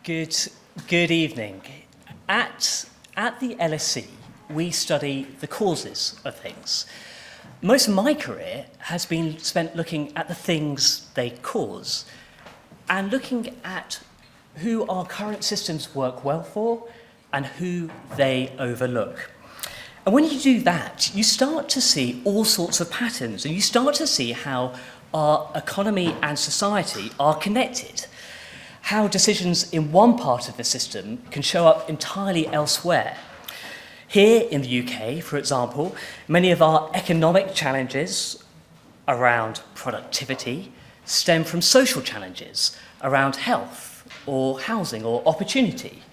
Good evening. At the LSE, we study the causes of things. Most of my career has been spent looking at the things they cause and looking at who our current systems work well for and who they overlook. And when you do that, you start to see all sorts of patterns, and you start to see how our economy and society are connected, how decisions in one part of the system can show up entirely elsewhere. Here in the UK, for example, many of our economic challenges around productivity stem from social challenges around health or housing or opportunity.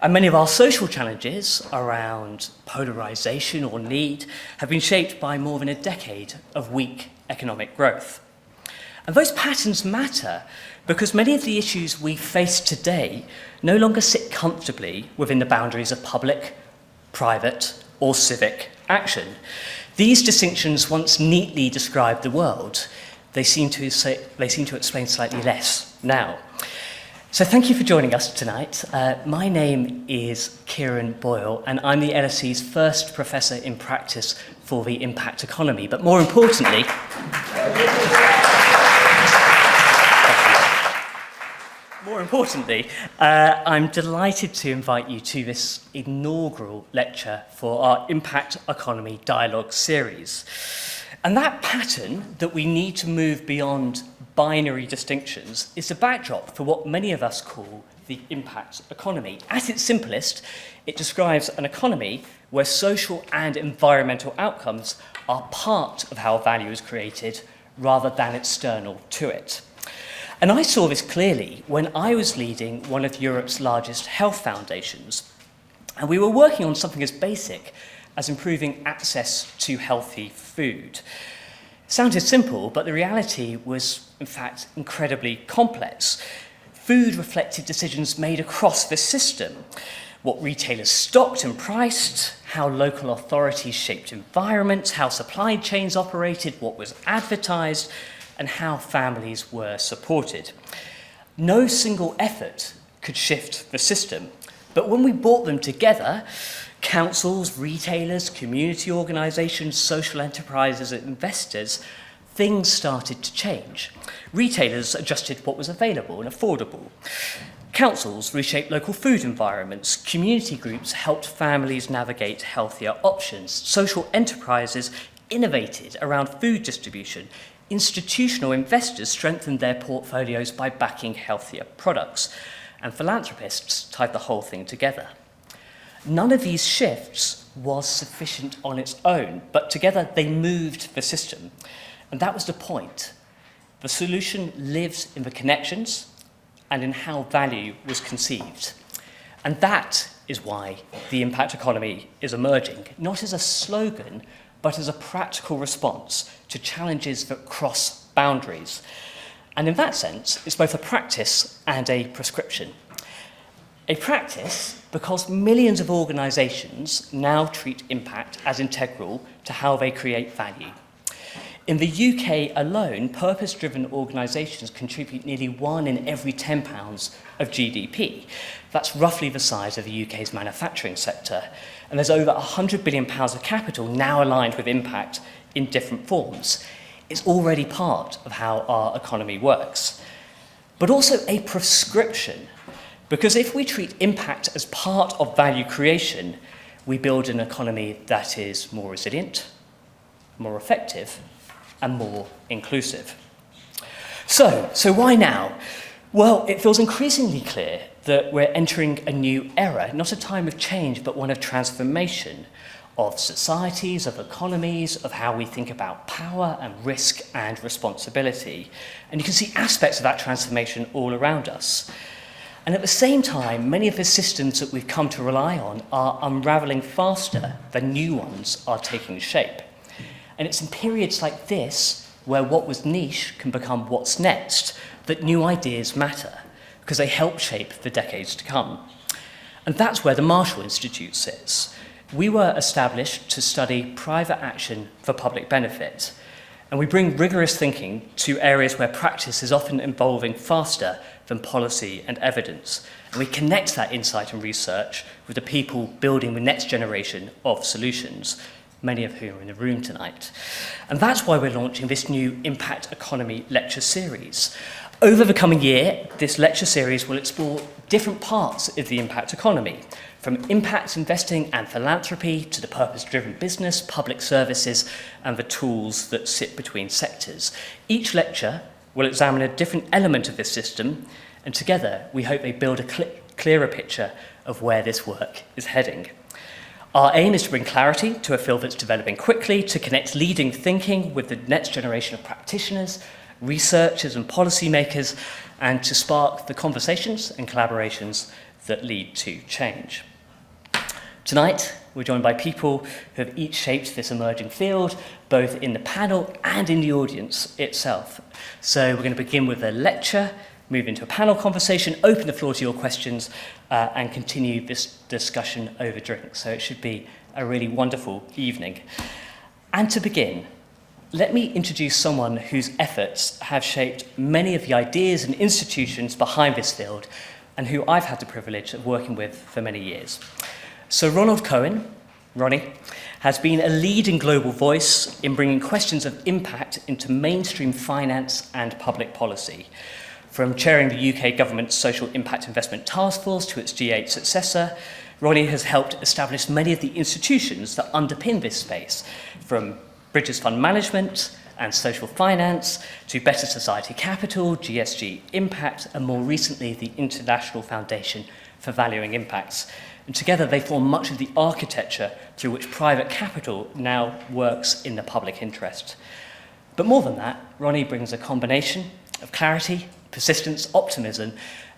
And many of our social challenges around polarisation or need have been shaped by more than a decade of weak economic growth. And those patterns matter because many of the issues we face today no longer sit comfortably within the boundaries of public, private, or civic action. These distinctions once neatly described the world. They seem to explain slightly less now. So thank you for joining us tonight. My name is Kieran Boyle, and I'm the LSE's first Professor in Practice for the Impact Economy. But more importantly, I'm delighted to invite you to this inaugural lecture for our Impact Economy Dialogue series. And that pattern that we need to move beyond binary distinctions is the backdrop for what many of us call the impact economy. At its simplest, it describes an economy where social and environmental outcomes are part of how value is created rather than external to it. And I saw this clearly when I was leading one of Europe's largest health foundations. And we were working on something as basic as improving access to healthy food. It sounded simple, but the reality was, in fact, incredibly complex. Food reflected decisions made across the system: what retailers stocked and priced, how local authorities shaped environments, how supply chains operated, what was advertised, and how families were supported. No single effort could shift the system, but when we brought them together, councils, retailers, community organisations, social enterprises and investors, things started to change. Retailers adjusted what was available and affordable. Councils reshaped local food environments. Community groups helped families navigate healthier options. Social enterprises innovated around food distribution. Institutional investors strengthened their portfolios by backing healthier products. And philanthropists tied the whole thing together. None of these shifts was sufficient on its own, but together they moved the system. And that was the point. The solution lives in the connections and in how value was conceived. And that is why the impact economy is emerging, not as a slogan, but as a practical response to challenges that cross boundaries. And in that sense, it's both a practice and a prescription. A practice because millions of organisations now treat impact as integral to how they create value. In the UK alone, purpose-driven organisations contribute nearly 1 in every £10 of GDP. That's roughly the size of the UK's manufacturing sector. And there's over £100 billion of capital now aligned with impact in different forms. It's already part of how our economy works. But also a prescription, because if we treat impact as part of value creation, we build an economy that is more resilient, more effective, and more inclusive. So why now? Well, it feels increasingly clear that we're entering a new era, not a time of change, but one of transformation of societies, of economies, of how we think about power and risk and responsibility. And you can see aspects of that transformation all around us. And at the same time, many of the systems that we've come to rely on are unravelling faster than new ones are taking shape. And it's in periods like this, where what was niche can become what's next, that new ideas matter, because they help shape the decades to come. And that's where the Marshall Institute sits. We were established to study private action for public benefit, and we bring rigorous thinking to areas where practice is often evolving faster than policy and evidence. And we connect that insight and research with the people building the next generation of solutions, many of whom are in the room tonight. And that's why we're launching this new Impact Economy lecture series. Over the coming year, this lecture series will explore different parts of the impact economy, from impact investing and philanthropy to the purpose-driven business, public services, and the tools that sit between sectors. Each lecture will examine a different element of this system, and together we hope they build a clearer picture of where this work is heading. Our aim is to bring clarity to a field that's developing quickly, to connect leading thinking with the next generation of practitioners, researchers and policymakers, and to spark the conversations and collaborations that lead to change. Tonight, we're joined by people who have each shaped this emerging field, both in the panel and in the audience itself. So we're going to begin with a lecture, move into a panel conversation, open the floor to your questions, and continue this discussion over drinks. So it should be a really wonderful evening. And to begin, let me introduce someone whose efforts have shaped many of the ideas and institutions behind this field, and who I've had the privilege of working with for many years. So Ronald Cohen, Ronnie, has been a leading global voice in bringing questions of impact into mainstream finance and public policy. From chairing the UK government's Social Impact Investment Task Force to its G8 successor, Ronnie has helped establish many of the institutions that underpin this space, from Bridges Fund Management and Social Finance to Better Society Capital, GSG Impact, and more recently the International Foundation for Valuing Impacts. And together they form much of the architecture through which private capital now works in the public interest. But more than that, Ronnie brings a combination of clarity, persistence, optimism,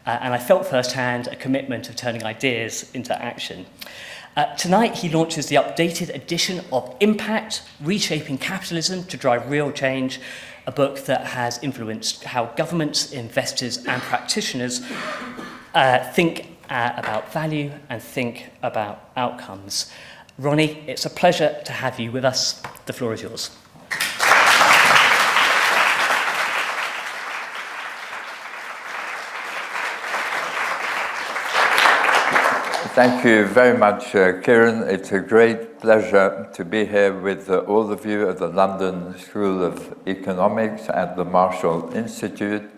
and I felt firsthand a commitment of turning ideas into action. Tonight, he launches the updated edition of Impact, Reshaping Capitalism to Drive Real Change, a book that has influenced how governments, investors, and practitioners think about value and think about outcomes. Ronnie, it's a pleasure to have you with us. The floor is yours. Thank you very much, Kieran. It's a great pleasure to be here with all of you at the London School of Economics at the Marshall Institute,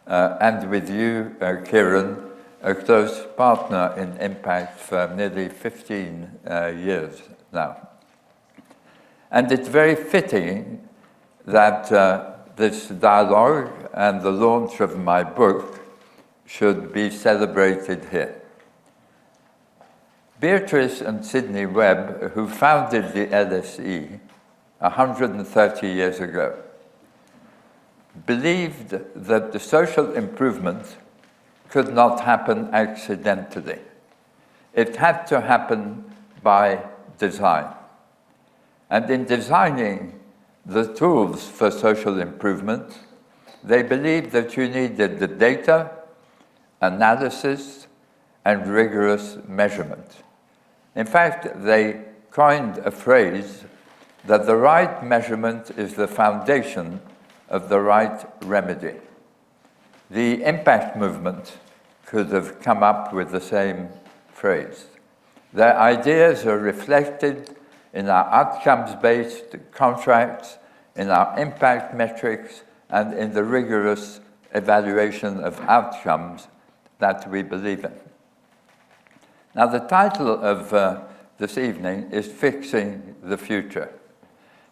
and with you, Kieran, a close partner in Impact for nearly 15 years now. And it's very fitting that this dialogue and the launch of my book should be celebrated here. Beatrice and Sidney Webb, who founded the LSE 130 years ago, believed that the social improvement could not happen accidentally. It had to happen by design. And in designing the tools for social improvement, they believed that you needed the data, analysis, and rigorous measurement. In fact, they coined a phrase that the right measurement is the foundation of the right remedy. The impact movement could have come up with the same phrase. Their ideas are reflected in our outcomes-based contracts, in our impact metrics, and in the rigorous evaluation of outcomes that we believe in. Now, the title of this evening is Fixing the Future.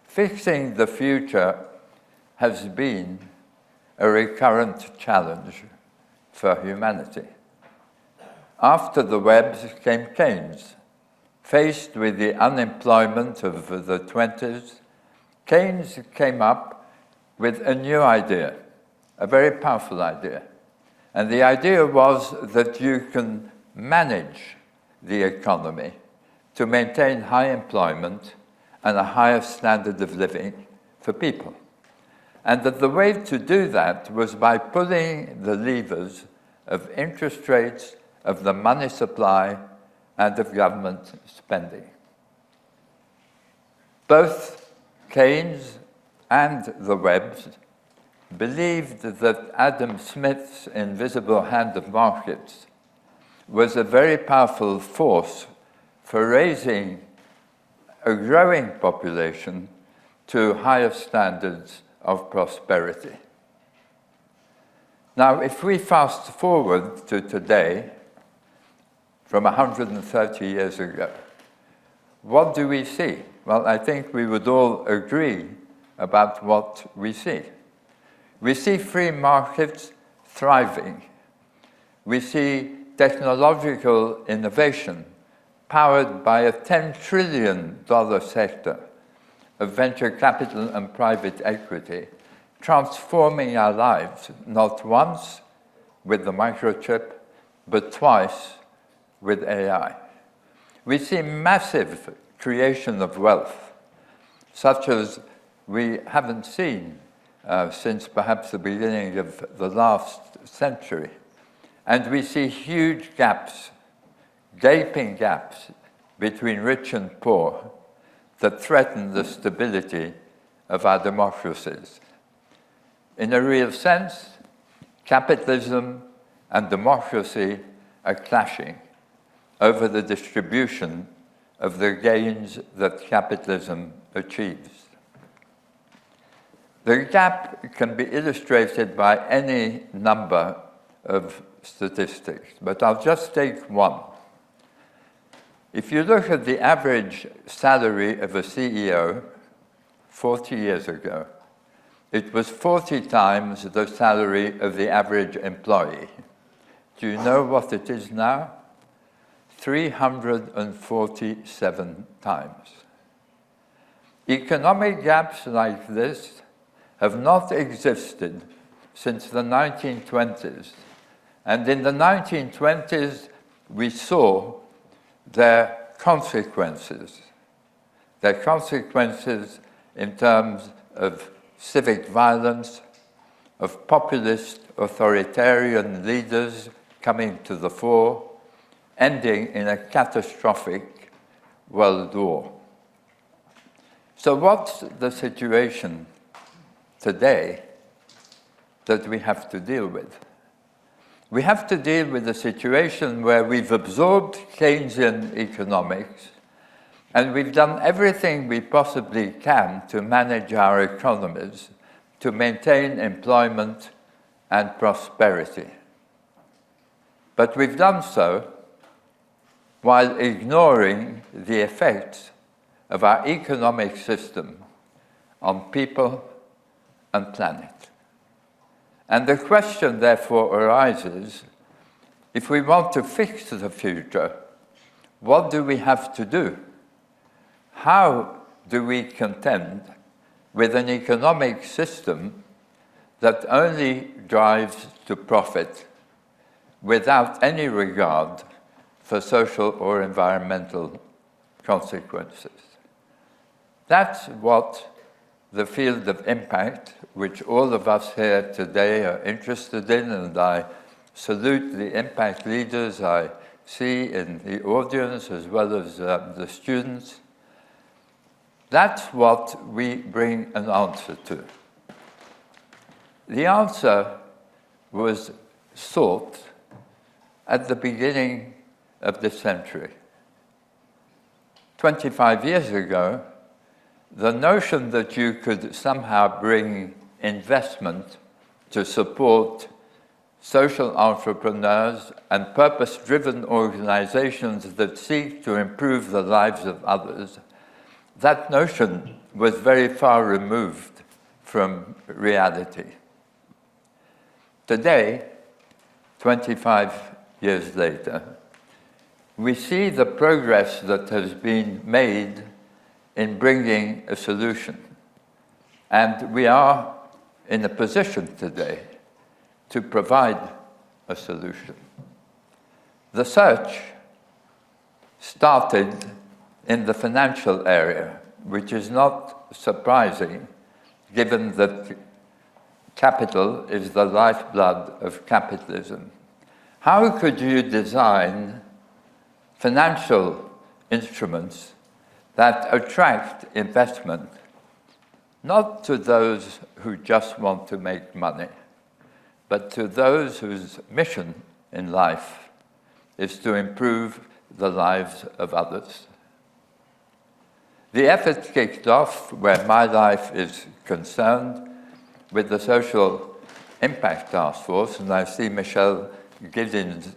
Fixing the future has been a recurrent challenge for humanity. After the Webbs came Keynes. Faced with the unemployment of the 20s, Keynes came up with a new idea, a very powerful idea. And the idea was that you can manage the economy to maintain high employment and a higher standard of living for people. And that the way to do that was by pulling the levers of interest rates, of the money supply, and of government spending. Both Keynes and the Webbs believed that Adam Smith's invisible hand of markets was a very powerful force for raising a growing population to higher standards of prosperity. Now, if we fast forward to today, from 130 years ago, what do we see? Well, I think we would all agree about what we see. We see free markets thriving. We see technological innovation powered by a $10 trillion sector of venture capital and private equity, transforming our lives, not once with the microchip, but twice with AI. We see massive creation of wealth, such as we haven't seen since perhaps the beginning of the last century. And we see huge gaps, gaping gaps between rich and poor that threaten the stability of our democracies. In a real sense, capitalism and democracy are clashing over the distribution of the gains that capitalism achieves. The gap can be illustrated by any number of statistics, but I'll just take one. If you look at the average salary of a CEO 40 years ago, it was 40 times the salary of the average employee. Do you know what it is now? 347 times. Economic gaps like this have not existed since the 1920s. And in the 1920s, we saw their consequences. Their consequences in terms of civic violence, of populist authoritarian leaders coming to the fore, ending in a catastrophic world war. So what's the situation today that we have to deal with? We have to deal with a situation where we've absorbed Keynesian economics and we've done everything we possibly can to manage our economies, to maintain employment and prosperity. But we've done so while ignoring the effects of our economic system on people and planet. And the question therefore arises, if we want to fix the future, what do we have to do? How do we contend with an economic system that only drives to profit without any regard for social or environmental consequences? That's what the field of impact, which all of us here today are interested in, and I salute the impact leaders I see in the audience as well as the students. That's what we bring an answer to. The answer was sought at the beginning of the century. 25 years ago, the notion that you could somehow bring investment to support social entrepreneurs and purpose-driven organizations that seek to improve the lives of others, that notion was very far removed from reality. Today, 25 years later, we see the progress that has been made in bringing a solution. And we are in a position today to provide a solution. The search started in the financial area, which is not surprising given that capital is the lifeblood of capitalism. How could you design financial instruments that attract investment, not to those who just want to make money, but to those whose mission in life is to improve the lives of others. The effort kicked off, where my life is concerned, with the Social Impact Task Force, and I see Michelle Giddens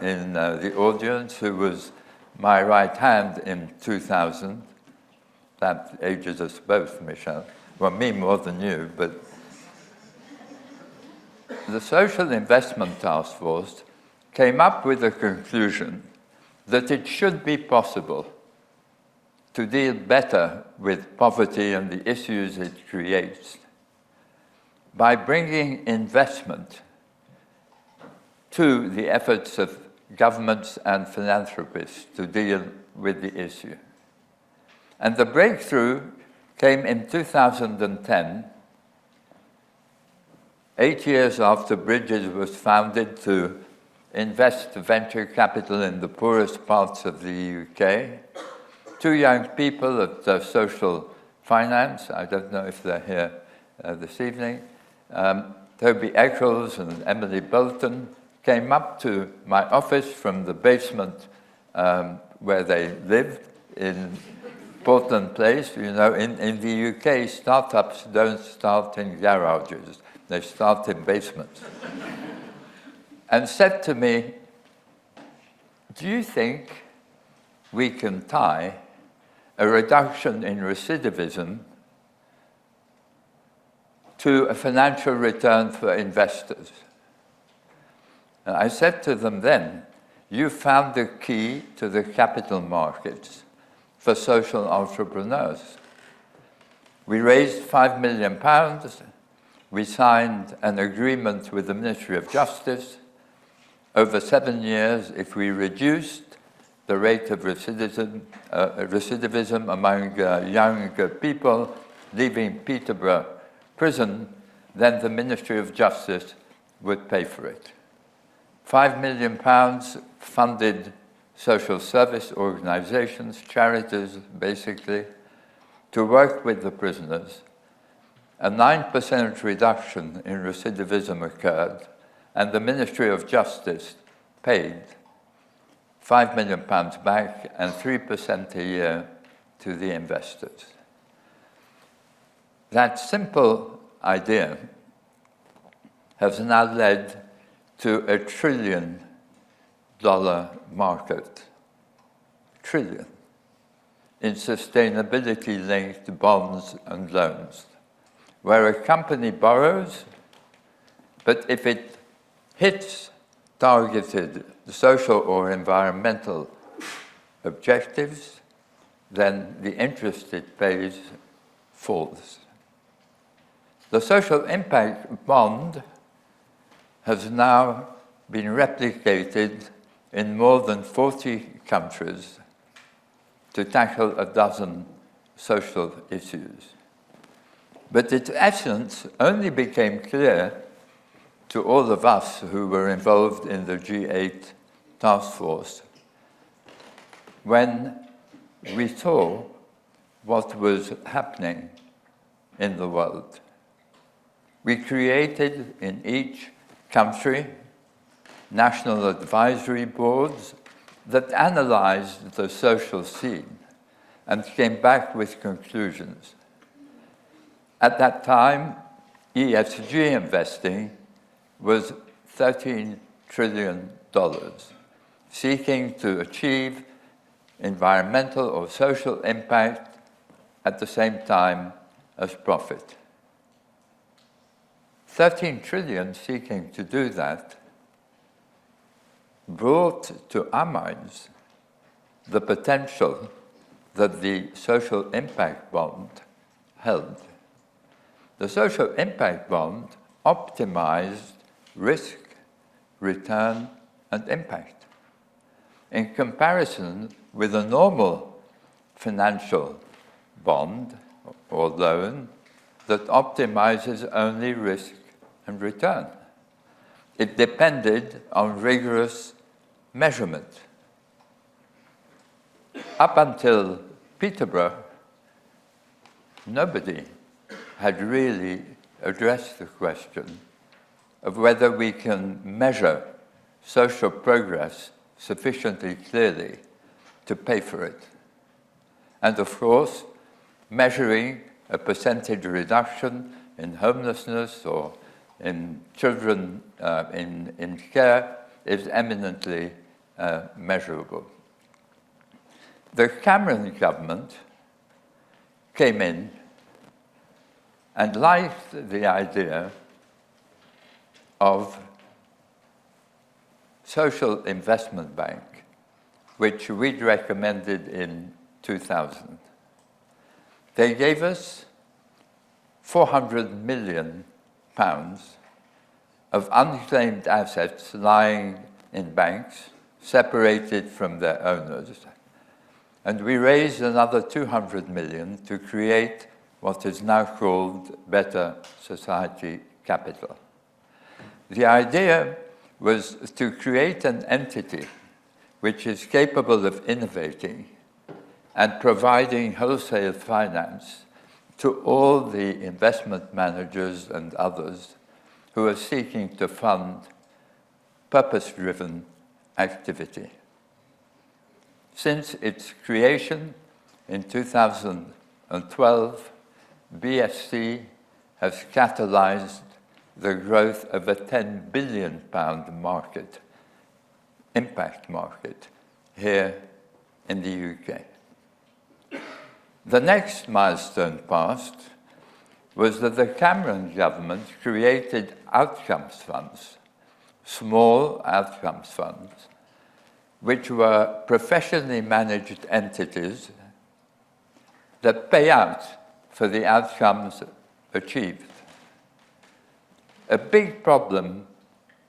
in the audience, who was my right hand in 2000. That ages us both, Michelle. Well, me more than you, but the Social Investment Task Force came up with the conclusion that it should be possible to deal better with poverty and the issues it creates by bringing investment to the efforts of governments and philanthropists to deal with the issue. And the breakthrough came in 2010, 8 years after Bridges was founded to invest venture capital in the poorest parts of the UK. Two young people at social finance, I don't know if they're here this evening, Toby Eccles and Emily Bolton, came up to my office from the basement where they lived in Portland Place. You know, in the UK, startups don't start in garages, they start in basements. And said to me, do you think we can tie a reduction in recidivism to a financial return for investors? And I said to them then, you found the key to the capital markets for social entrepreneurs. We raised £5 million. We signed an agreement with the Ministry of Justice. Over 7 years, if we reduced the rate of recidivism among young people leaving Peterborough prison, then the Ministry of Justice would pay for it. £5 million funded social service organizations, charities basically, to work with the prisoners. A 9% reduction in recidivism occurred, and the Ministry of Justice paid £5 million back and 3% a year to the investors. That simple idea has now led to a $1 trillion market, trillion, in sustainability-linked bonds and loans, where a company borrows, but if it hits targeted social or environmental objectives, then the interest it pays falls. The social impact bond has now been replicated in more than 40 countries to tackle a dozen social issues. But its essence only became clear to all of us who were involved in the G8 task force when we saw what was happening in the world. We created in each country national advisory boards that analyzed the social scene and came back with conclusions. At that time, ESG investing was $13 trillion, seeking to achieve environmental or social impact at the same time as profit. 13 trillion seeking to do that brought to our minds the potential that the social impact bond held. The social impact bond optimized risk, return, and impact in comparison with a normal financial bond or loan that optimizes only risk and return. It depended on rigorous measurement. Up until Peterborough, nobody had really addressed the question of whether we can measure social progress sufficiently clearly to pay for it. And of course, measuring a percentage reduction in homelessness or in children in care is eminently measurable. The Cameron government came in and liked the idea of social investment bank, which we'd recommended in 2000. They gave us £400 million of unclaimed assets lying in banks, separated from their owners. And we raised another 200 million to create what is now called Better Society Capital. The idea was to create an entity which is capable of innovating and providing wholesale finance to all the investment managers and others who are seeking to fund purpose-driven activity. Since its creation in 2012, BSC has catalyzed the growth of a £10 billion market, impact market, here in the UK. The next milestone passed was that the Cameron government created outcomes funds, small outcomes funds, which were professionally managed entities that pay out for the outcomes achieved. A big problem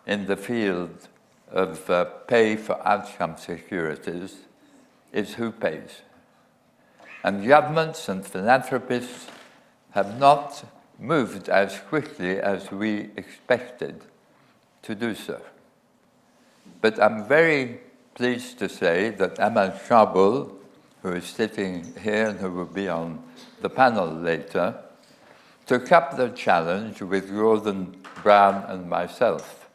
in the field of pay for outcome securities is who pays. And governments and philanthropists have not moved as quickly as we expected to do so. But I'm very pleased to say that Amal Kabul, who is sitting here and who will be on the panel later, took up the challenge with Gordon Brown and myself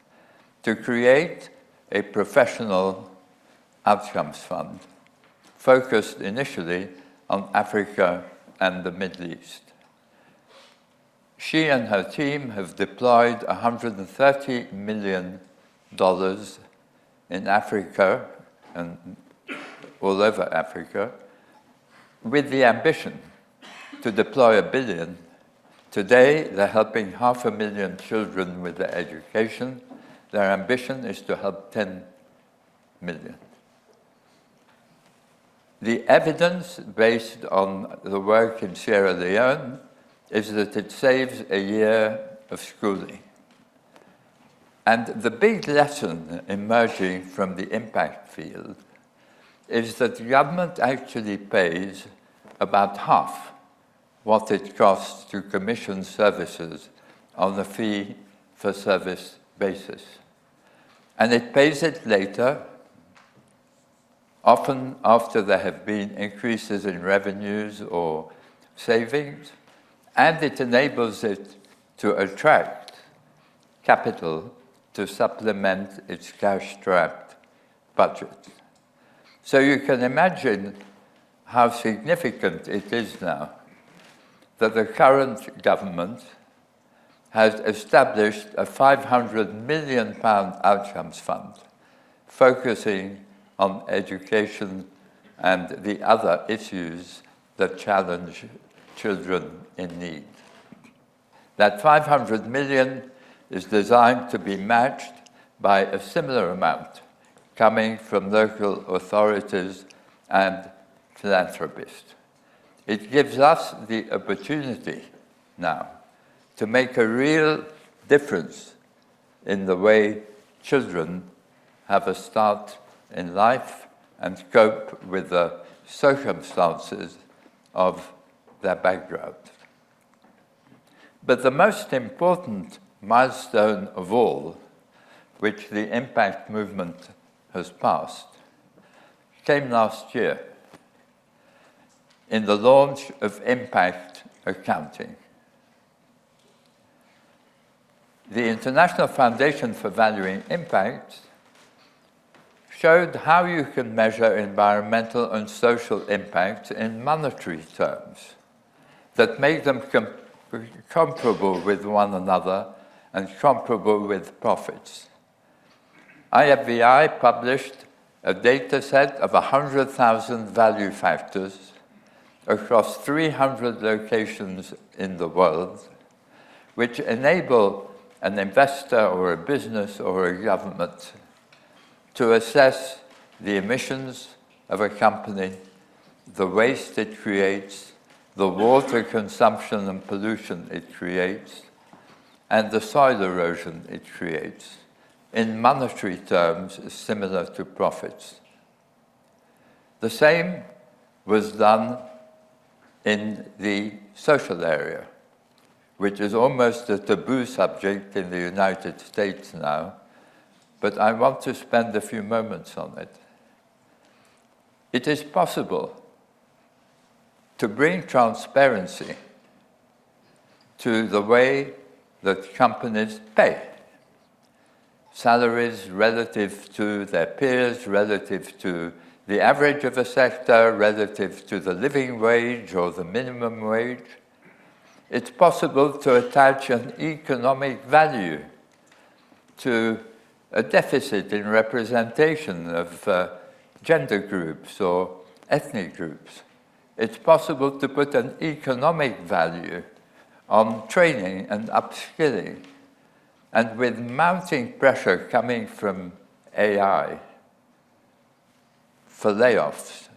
to create a professional outcomes fund focused initially on Africa and the Middle East. She and her team have deployed $130 million in Africa and all over Africa, with the ambition to deploy $1 billion. Today, they're helping 500,000 children with their education. Their ambition is to help 10 million. The evidence based on the work in Sierra Leone is that it saves a year of schooling. And the big lesson emerging from the impact field is that the government actually pays about half what it costs to commission services on a fee-for-service basis. And it pays it later, often after there have been increases in revenues or savings, and it enables it to attract capital to supplement its cash-strapped budget. So you can imagine how significant it is now that the current government has established a £500 million outcomes fund focusing on education and the other issues that challenge children in need. That 500 million is designed to be matched by a similar amount coming from local authorities and philanthropists. It gives us the opportunity now to make a real difference in the way children have a start in life and cope with the circumstances of their background. But the most important milestone of all, which the impact movement has passed, came last year in the launch of impact accounting. the International Foundation for Valuing Impact showed how you can measure environmental and social impact in monetary terms that make them comparable with one another and comparable with profits. IFVI published a data set of 100,000 value factors across 300 locations in the world, which enable an investor or a business or a government to assess the emissions of a company, the waste it creates, the water consumption and pollution it creates, and the soil erosion it creates, in monetary terms similar to profits. The same was done in the social area, which is almost a taboo subject in the United States now, but I want to spend a few moments on it. It is possible to bring transparency to the way that companies pay. Salaries relative to their peers, relative to the average of a sector, relative to the living wage or the minimum wage. It's possible to attach an economic value to a deficit in representation of gender groups or ethnic groups. It's possible to put an economic value on training and upskilling. And with mounting pressure coming from AI for layoffs,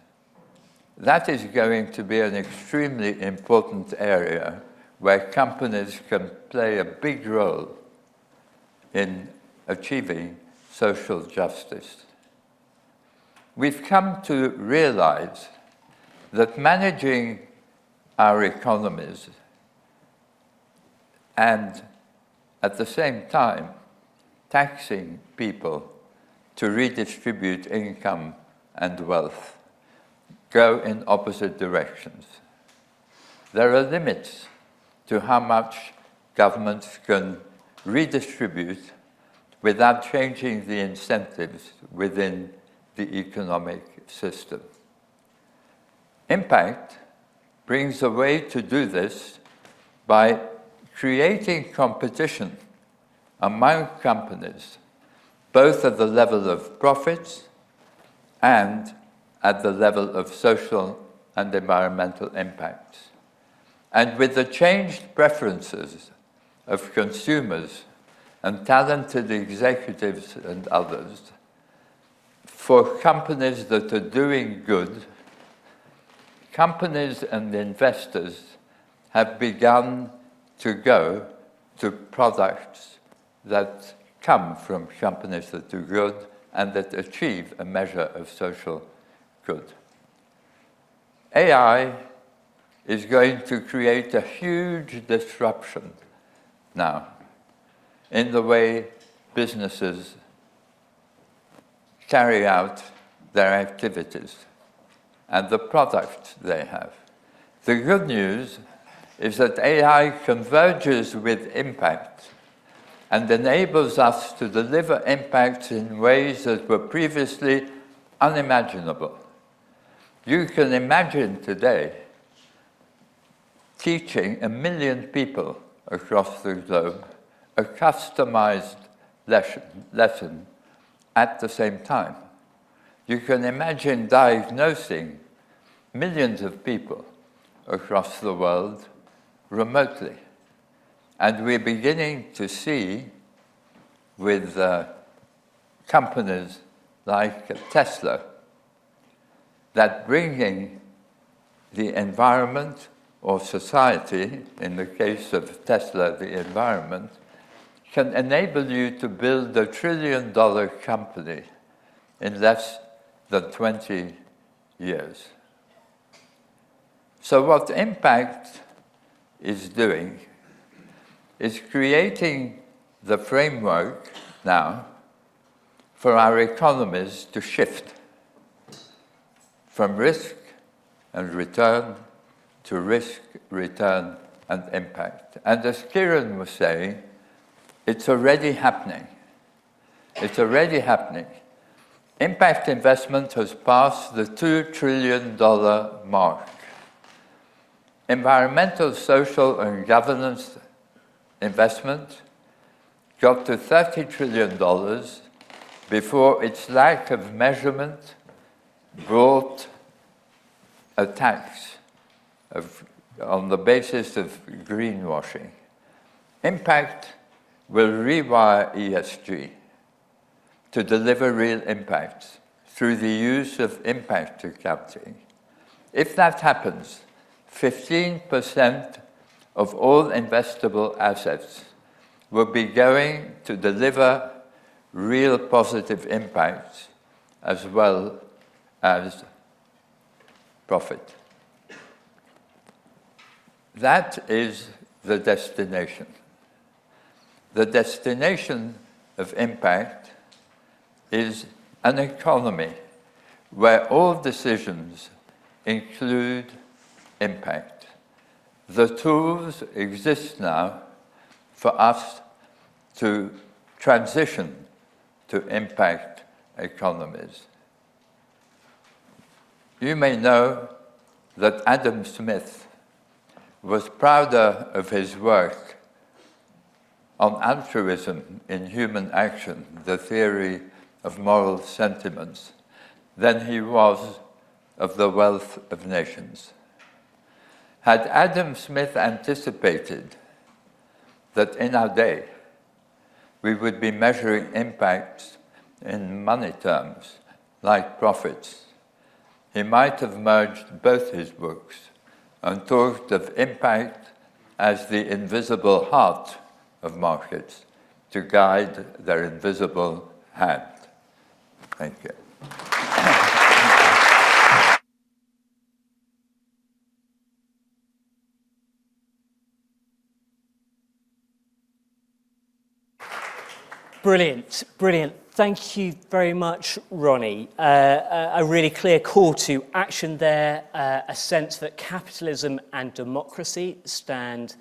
that is going to be an extremely important area where companies can play a big role in achieving social justice. We've come to realize that managing our economies and at the same time taxing people to redistribute income and wealth go in opposite directions. There are limits to how much governments can redistribute without changing the incentives within the economic system. Impact brings a way to do this by creating competition among companies, both at the level of profits and at the level of social and environmental impacts. And with the changed preferences of consumers and talented executives and others, for companies that are doing good, companies and investors have begun to go to products that come from companies that do good and that achieve a measure of social good. AI is going to create a huge disruption now in the way businesses carry out their activities and the products they have. The good news is that AI converges with impact and enables us to deliver impacts in ways that were previously unimaginable. You can imagine today teaching 1 million people across the globe a customized lesson at the same time. You can imagine diagnosing millions of people across the world remotely. And we're beginning to see with companies like Tesla that bringing the environment or society, in the case of Tesla, the environment, can enable you to build a $1 trillion company in less than 20 years. So what impact is doing is creating the framework now for our economies to shift from risk and return to risk, return, and impact. And as Kieran was saying, It's already happening. It's already happening. Impact investment has passed the $2 trillion mark. Environmental, social, and governance investment got to $30 trillion before its lack of measurement brought a tax on the basis of greenwashing. Impact will rewire ESG to deliver real impacts through the use of impact accounting. If that happens, 15% of all investable assets will be going to deliver real positive impacts as well as profit. That is the destination. The destination of impact is an economy where all decisions include impact. The tools exist now for us to transition to impact economies. You may know that Adam Smith was prouder of his work on altruism in human action, the theory of moral sentiments, than he was of the wealth of nations. Had Adam Smith anticipated that in our day we would be measuring impacts in money terms, like profits, he might have merged both his books and talked of impact as the invisible heart of markets to guide their invisible hand. Thank you. Brilliant, brilliant. Thank you very much, Ronnie. A really clear call to action there, a sense that capitalism and democracy stand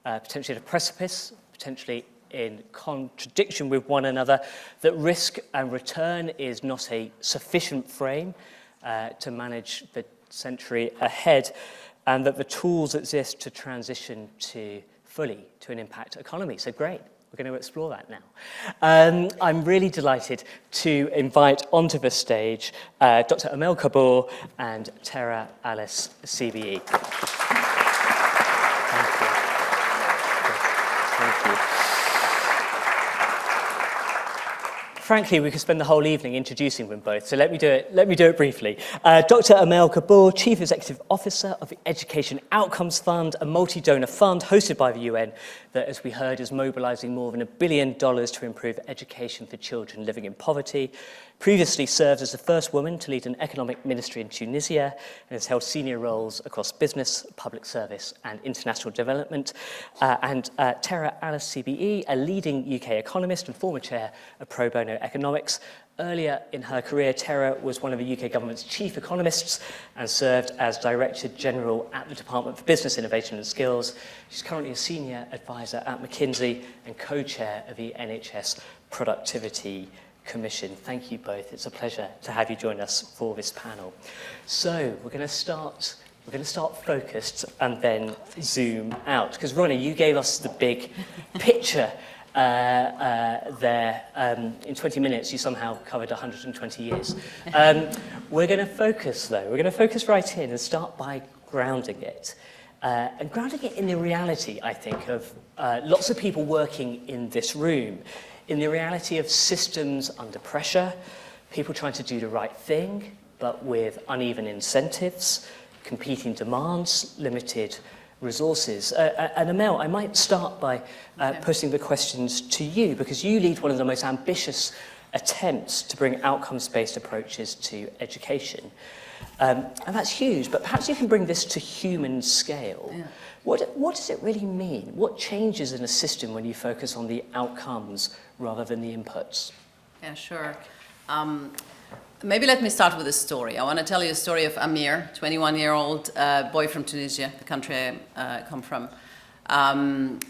potentially at a precipice, potentially in contradiction with one another, that risk and return is not a sufficient frame to manage the century ahead, and that the tools exist to transition fully to an impact economy. So great. We're going to explore that now. I'm really delighted to invite onto the stage Dr. Amel Kabour and Tara Alice CBE. Thank you. Thank you. Frankly, we could spend the whole evening introducing them both, so let me do it briefly. Dr. Amel Kabour, Chief Executive Officer of the Education Outcomes Fund, a multi-donor fund hosted by the UN that, as we heard, is mobilizing more than $1 billion to improve education for children living in poverty. Previously served as the first woman to lead an economic ministry in Tunisia and has held senior roles across business, public service and international development. And Tara Alice CBE, a leading UK economist and former chair of pro bono economics. Earlier in her career, Tara was one of the UK government's chief economists and served as Director General at the Department for Business Innovation and Skills. She's currently a senior advisor at McKinsey and co-chair of the NHS Productivity Commission. Thank you both. It's a pleasure to have you join us for this panel. So we're going to start focused and then zoom out, because Ronnie, you gave us the big picture there. In 20 minutes, you somehow covered 120 years. We're going to focus, though. We're going to focus right in and start by grounding it. And grounding it in the reality, I think, of lots of people working in this room, in the reality of systems under pressure, people trying to do the right thing, but with uneven incentives, competing demands, limited resources. And Amel, I might start by posing the questions to you, because you lead one of the most ambitious attempts to bring outcomes-based approaches to education. And that's huge, but perhaps you can bring this to human scale. Yeah. What does it really mean? What changes in a system when you focus on the outcomes rather than the inputs? Yeah, sure. Maybe let me start with a story. I want to tell you a story of Amir, 21-year-old boy from Tunisia, the country I come from,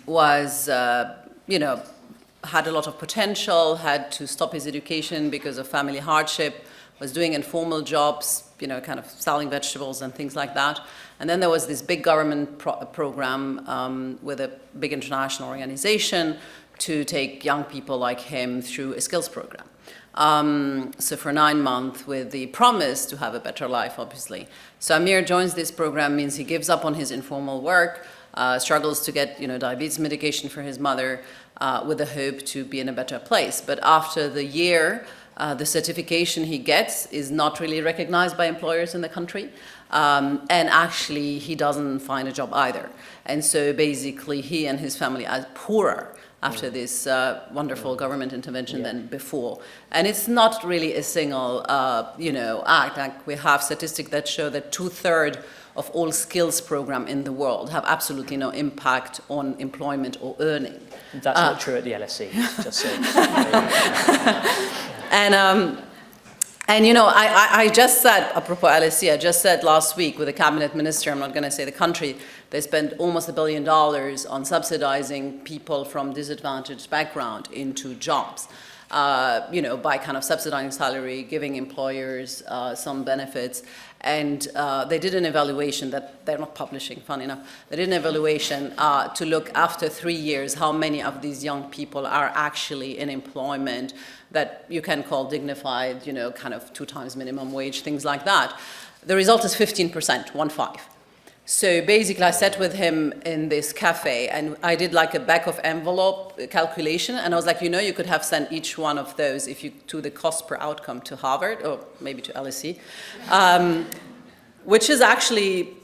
was, had a lot of potential, had to stop his education because of family hardship, was doing informal jobs, kind of selling vegetables and things like that. And then there was this big government program with a big international organization to take young people like him through a skills program. So for 9 months with the promise to have a better life, obviously. So Amir joins this program, means he gives up on his informal work, struggles to get diabetes medication for his mother with the hope to be in a better place. But after the year, the certification he gets is not really recognized by employers in the country. And actually, he doesn't find a job either. And so basically, he and his family are poorer after this wonderful government intervention than before. And it's not really a single, act. Like, we have statistics that show that 2/3 of all skills programs in the world have absolutely no impact on employment or earning. That's not true at the LSE, just saying. I just said, apropos LSE, I just said last week with the cabinet minister, I'm not going to say the country, they spent almost $1 billion on subsidizing people from disadvantaged background into jobs. By kind of subsidizing salary, giving employers some benefits. And they did an evaluation that they're not publishing, funny enough. They did an evaluation to look after 3 years how many of these young people are actually in employment that you can call dignified, kind of 2 times minimum wage, things like that. The result is 15%, 1-5. So basically, I sat with him in this cafe, and I did like a back of envelope calculation, and I was like, you could have sent each one of those if you do the cost per outcome to Harvard, or maybe to LSE, which is actually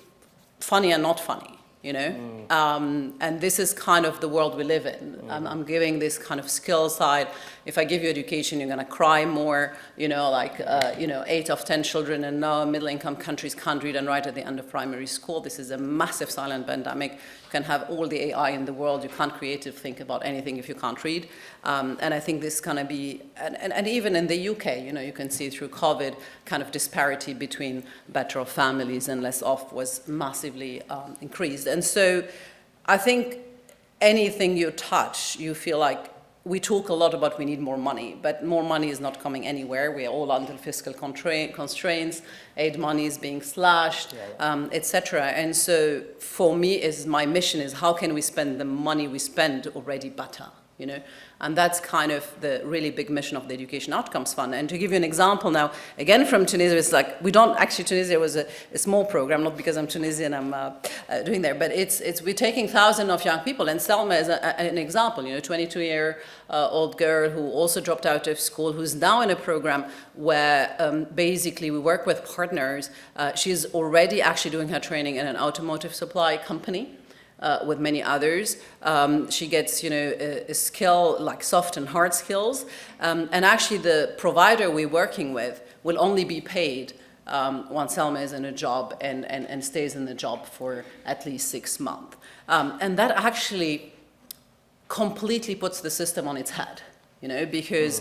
funny and not funny. And this is kind of the world we live in. I'm giving this kind of skill side. If I give you education, you're going to cry more. 8 of 10 children in middle-income countries can't read and write at the end of primary school. This is a massive silent pandemic. You can have all the AI in the world. You can't creatively think about anything if you can't read. And I think this is going to be, and even in the UK, you can see through COVID, kind of disparity between better off families and less off was massively increased. And so I think anything you touch, you feel like we talk a lot about we need more money, but more money is not coming anywhere. We are all under fiscal constraints, aid money is being slashed, etc. And so for me, my mission is how can we spend the money we spend already better, And that's kind of the really big mission of the Education Outcomes Fund. And to give you an example now, again from Tunisia, it's like, Tunisia was a small program, not because I'm Tunisian, I'm doing there, but we're taking thousands of young people, and Selma is an example, 22-year-old girl who also dropped out of school, who's now in a program where basically we work with partners. She's already actually doing her training in an automotive supply company. With many others. She gets, a skill like soft and hard skills. And actually the provider we're working with will only be paid once Selma is in a job and stays in the job for at least 6 months. And that actually completely puts the system on its head, because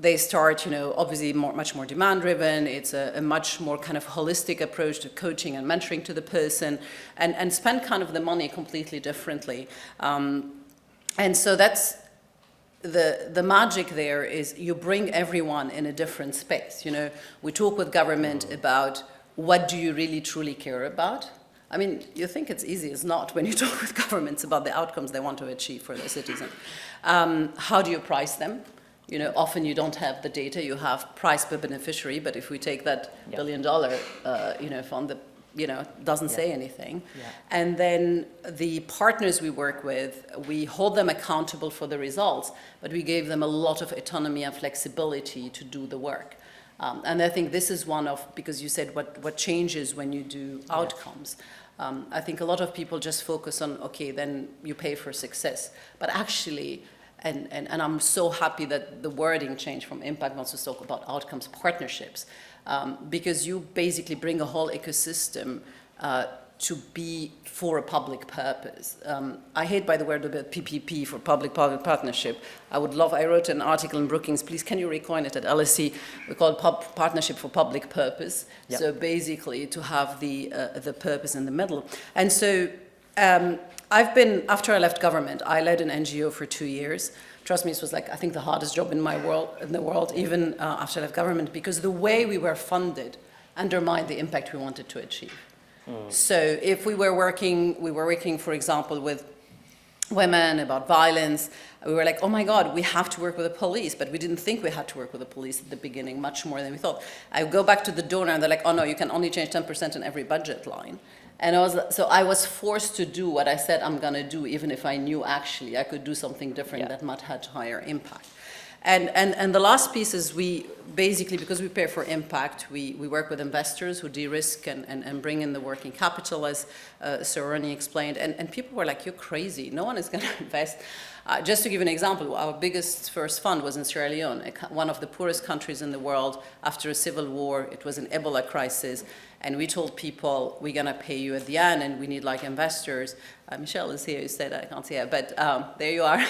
they start, obviously much more demand-driven. It's a much more kind of holistic approach to coaching and mentoring to the person, and spend kind of the money completely differently. And so that's the magic there is you bring everyone in a different space. We talk with government about what do you really truly care about. I mean, you think it's easy. It's not when you talk with governments about the outcomes they want to achieve for their citizens. How do you price them? Often you don't have the data, you have price per beneficiary, but if we take that $1 billion, fund, doesn't say anything. Yeah. And then the partners we work with, we hold them accountable for the results, but we gave them a lot of autonomy and flexibility to do the work. And I think this is one of, because you said what changes when you do outcomes. I think a lot of people just focus on, okay, then you pay for success. But actually, and I'm so happy that the wording changed from impact wants to talk about outcomes partnerships, because you basically bring a whole ecosystem to be for a public purpose. I hate, by the word, about PPP, for public-private partnership. I wrote an article in Brookings, please can you recoin it at LSE, we call it partnership for public purpose. Yep. So basically to have the purpose in the middle. And so After I left government, I led an NGO for 2 years. Trust me, it was like, I think the hardest job in the world, even after I left government, because the way we were funded undermined the impact we wanted to achieve. So if we were working, for example, with women about violence, we were like, oh my God, we have to work with the police, but we didn't think we had to work with the police at the beginning, much more than we thought. I go back to the donor and they're like, oh no, you can only change 10% in every budget line. And I was forced to do what I said I'm gonna do, even if I knew actually I could do something different that might have higher impact. And the last piece is we basically, because we pay for impact, we work with investors who de-risk and bring in the working capital, as Sir Ronnie explained. And people were like, you're crazy. No one is going to invest. Just to give an example, our biggest first fund was in Sierra Leone, one of the poorest countries in the world. After a civil war, it was an Ebola crisis. And we told people, we're going to pay you at the end, and we need like investors. Michelle is here, you said I can't see her, but there you are.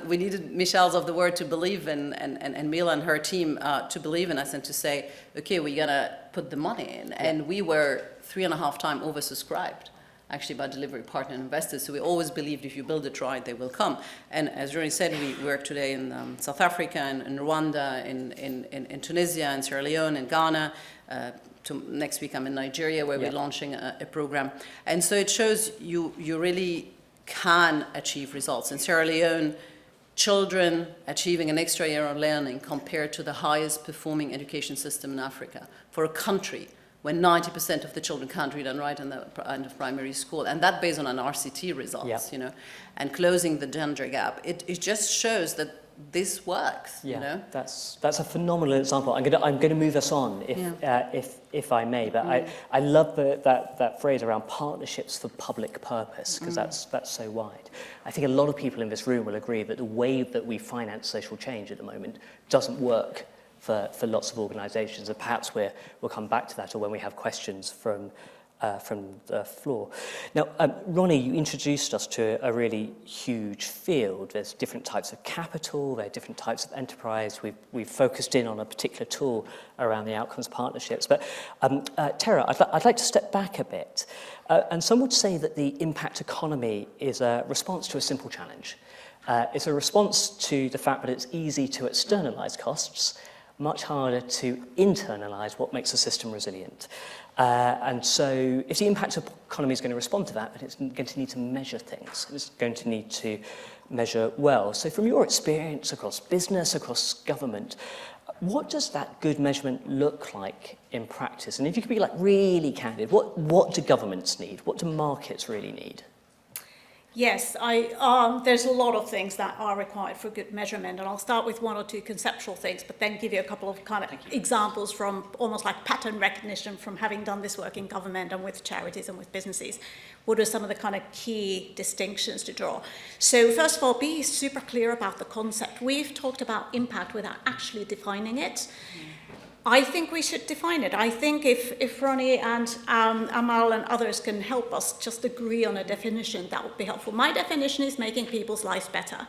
We needed Michelle's of the word to believe in, and Mila and her team to believe in us and to say, okay, we're going to put the money in. And we were 3.5 times oversubscribed, actually, by delivery partner investors. So we always believed if you build it right, they will come. And as Ronnie said, we work today in South Africa, in Rwanda, in Tunisia, in Sierra Leone, in Ghana. Next week I'm in Nigeria, where we're launching a program. And so it shows you really can achieve results. In Sierra Leone, children achieving an extra year of learning compared to the highest performing education system in Africa for a country when 90% of the children can't read and write in the end of primary school, and that based on an RCT results, and closing the gender gap. It just shows that this works. That's a phenomenal example. I'm going to move us on if I may. But I love that phrase around partnerships for public purpose, because that's so wide. I think a lot of people in this room will agree that the way that we finance social change at the moment doesn't work for lots of organisations, and perhaps we'll come back to that, or when we have questions from the floor. Now, Ronnie, you introduced us to a really huge field. There's different types of capital, there are different types of enterprise. We've focused in on a particular tool around the outcomes partnerships. But Tara, I'd like to step back a bit. And some would say that the impact economy is a response to a simple challenge. It's a response to the fact that it's easy to externalise costs, much harder to internalise what makes a system resilient. And so if the impact economy is going to respond to that, then it's going to need to measure things. It's going to need to measure well. So from your experience across business, across government, what does that good measurement look like in practice? And if you could be like really candid, what do governments need? What do markets really need? Yes, there's a lot of things that are required for good measurement, and I'll start with one or two conceptual things, but then give you a couple of kind of examples from almost like pattern recognition from having done this work in government and with charities and with businesses. What are some of the kind of key distinctions to draw? So first of all, be super clear about the concept. We've talked about impact without actually defining it. I think we should define it. I think if Ronnie and Amal and others can help us just agree on a definition, that would be helpful. My definition is making people's lives better.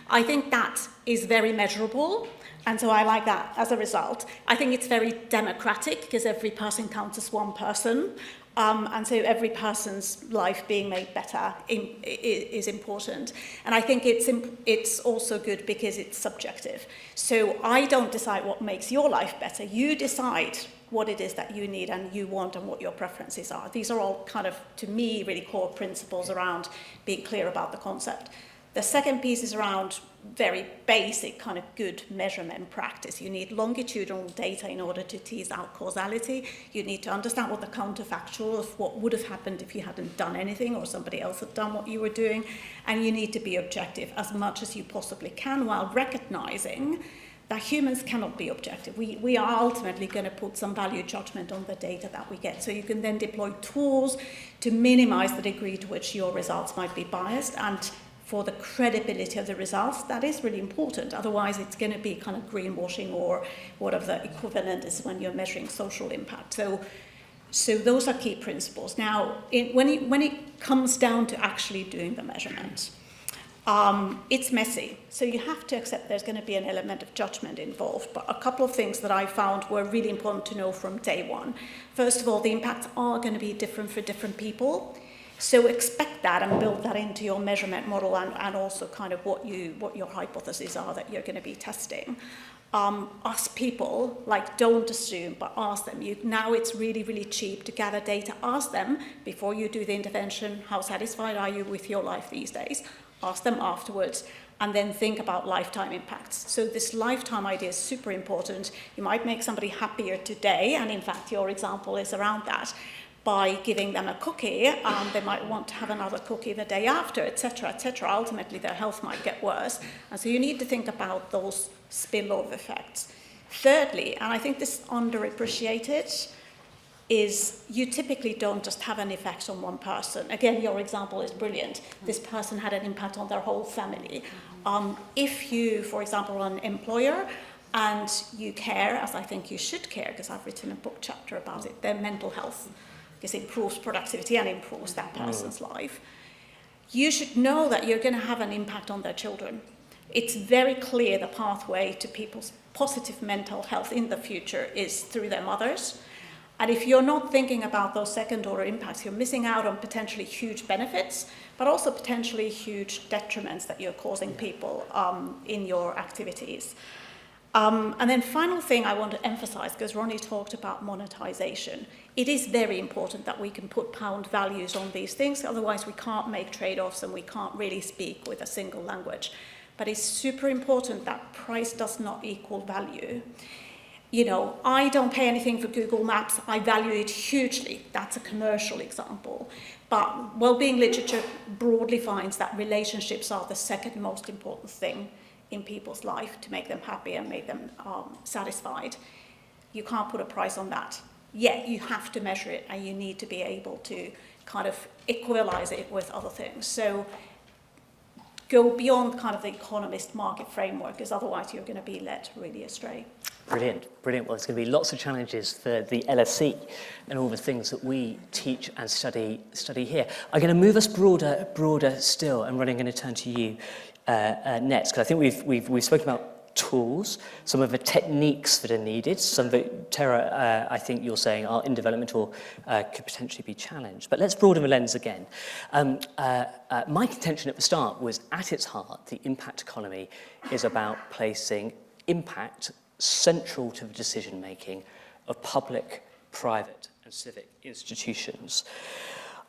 I think that is very measurable, and so I like that as a result. I think it's very democratic, because every person counts as one person. And so every person's life being made better is important. And I think it's also good because it's subjective. So I don't decide what makes your life better. You decide what it is that you need and you want and what your preferences are. These are all kind of, to me, really core principles around being clear about the concept. The second piece is around very basic kind of good measurement practice. You need longitudinal data in order to tease out causality. You need to understand what the counterfactual of what would have happened if you hadn't done anything or somebody else had done what you were doing. And you need to be objective as much as you possibly can, while recognizing that humans cannot be objective. We are ultimately going to put some value judgment on the data that we get. So you can then deploy tools to minimize the degree to which your results might be biased, and for the credibility of the results, that is really important. Otherwise, it's going to be kind of greenwashing, or whatever the equivalent is when you're measuring social impact. So those are key principles. Now, when it comes down to actually doing the measurement, it's messy. So you have to accept there's going to be an element of judgment involved. But a couple of things that I found were really important to know from day one. First of all, the impacts are going to be different for different people. So expect that and build that into your measurement model, and also kind of what your hypotheses are that you're going to be testing. Ask people, like, don't assume, but ask them. Now it's really, really cheap to gather data. Ask them before you do the intervention, how satisfied are you with your life these days? Ask them afterwards, and then think about lifetime impacts. So this lifetime idea is super important. You might make somebody happier today, and in fact your example is around that, by giving them a cookie. They might want to have another cookie the day after, etc., etc. Ultimately their health might get worse, and so you need to think about those spillover effects. Thirdly, and I think this is underappreciated, is you typically don't just have an effect on one person. Again, your example is brilliant. This person had an impact on their whole family. If you, for example, are an employer and you care, as I think you should care, because I've written a book chapter about it, their mental health, because it improves productivity and improves that person's life, you should know that you're going to have an impact on their children. It's very clear the pathway to people's positive mental health in the future is through their mothers. And if you're not thinking about those second-order impacts, you're missing out on potentially huge benefits, but also potentially huge detriments that you're causing people in your activities. And then final thing I want to emphasize, because Ronnie talked about monetization, it is very important that we can put pound values on these things, otherwise we can't make trade-offs and we can't really speak with a single language. But it's super important that price does not equal value. You know, I don't pay anything for Google Maps. I value it hugely. That's a commercial example. But well-being literature broadly finds that relationships are the second most important thing in people's life to make them happy and make them satisfied. You can't put a price on that. Yet you have to measure it, and you need to be able to kind of equalize it with other things. So go beyond kind of the economist market framework, because otherwise you're going to be led really astray. Brilliant, brilliant. Well, there's going to be lots of challenges for the LSE and all the things that we teach and study here. I'm going to move us broader still, and Ronnie, I'm going to turn to you next, because I think we've spoken about tools, some of the techniques that are needed, some of it, Tara, I think you're saying are in development or could potentially be challenged. But let's broaden the lens again. My contention at the start was, at its heart, the impact economy is about placing impact central to the decision-making of public, private, and civic institutions.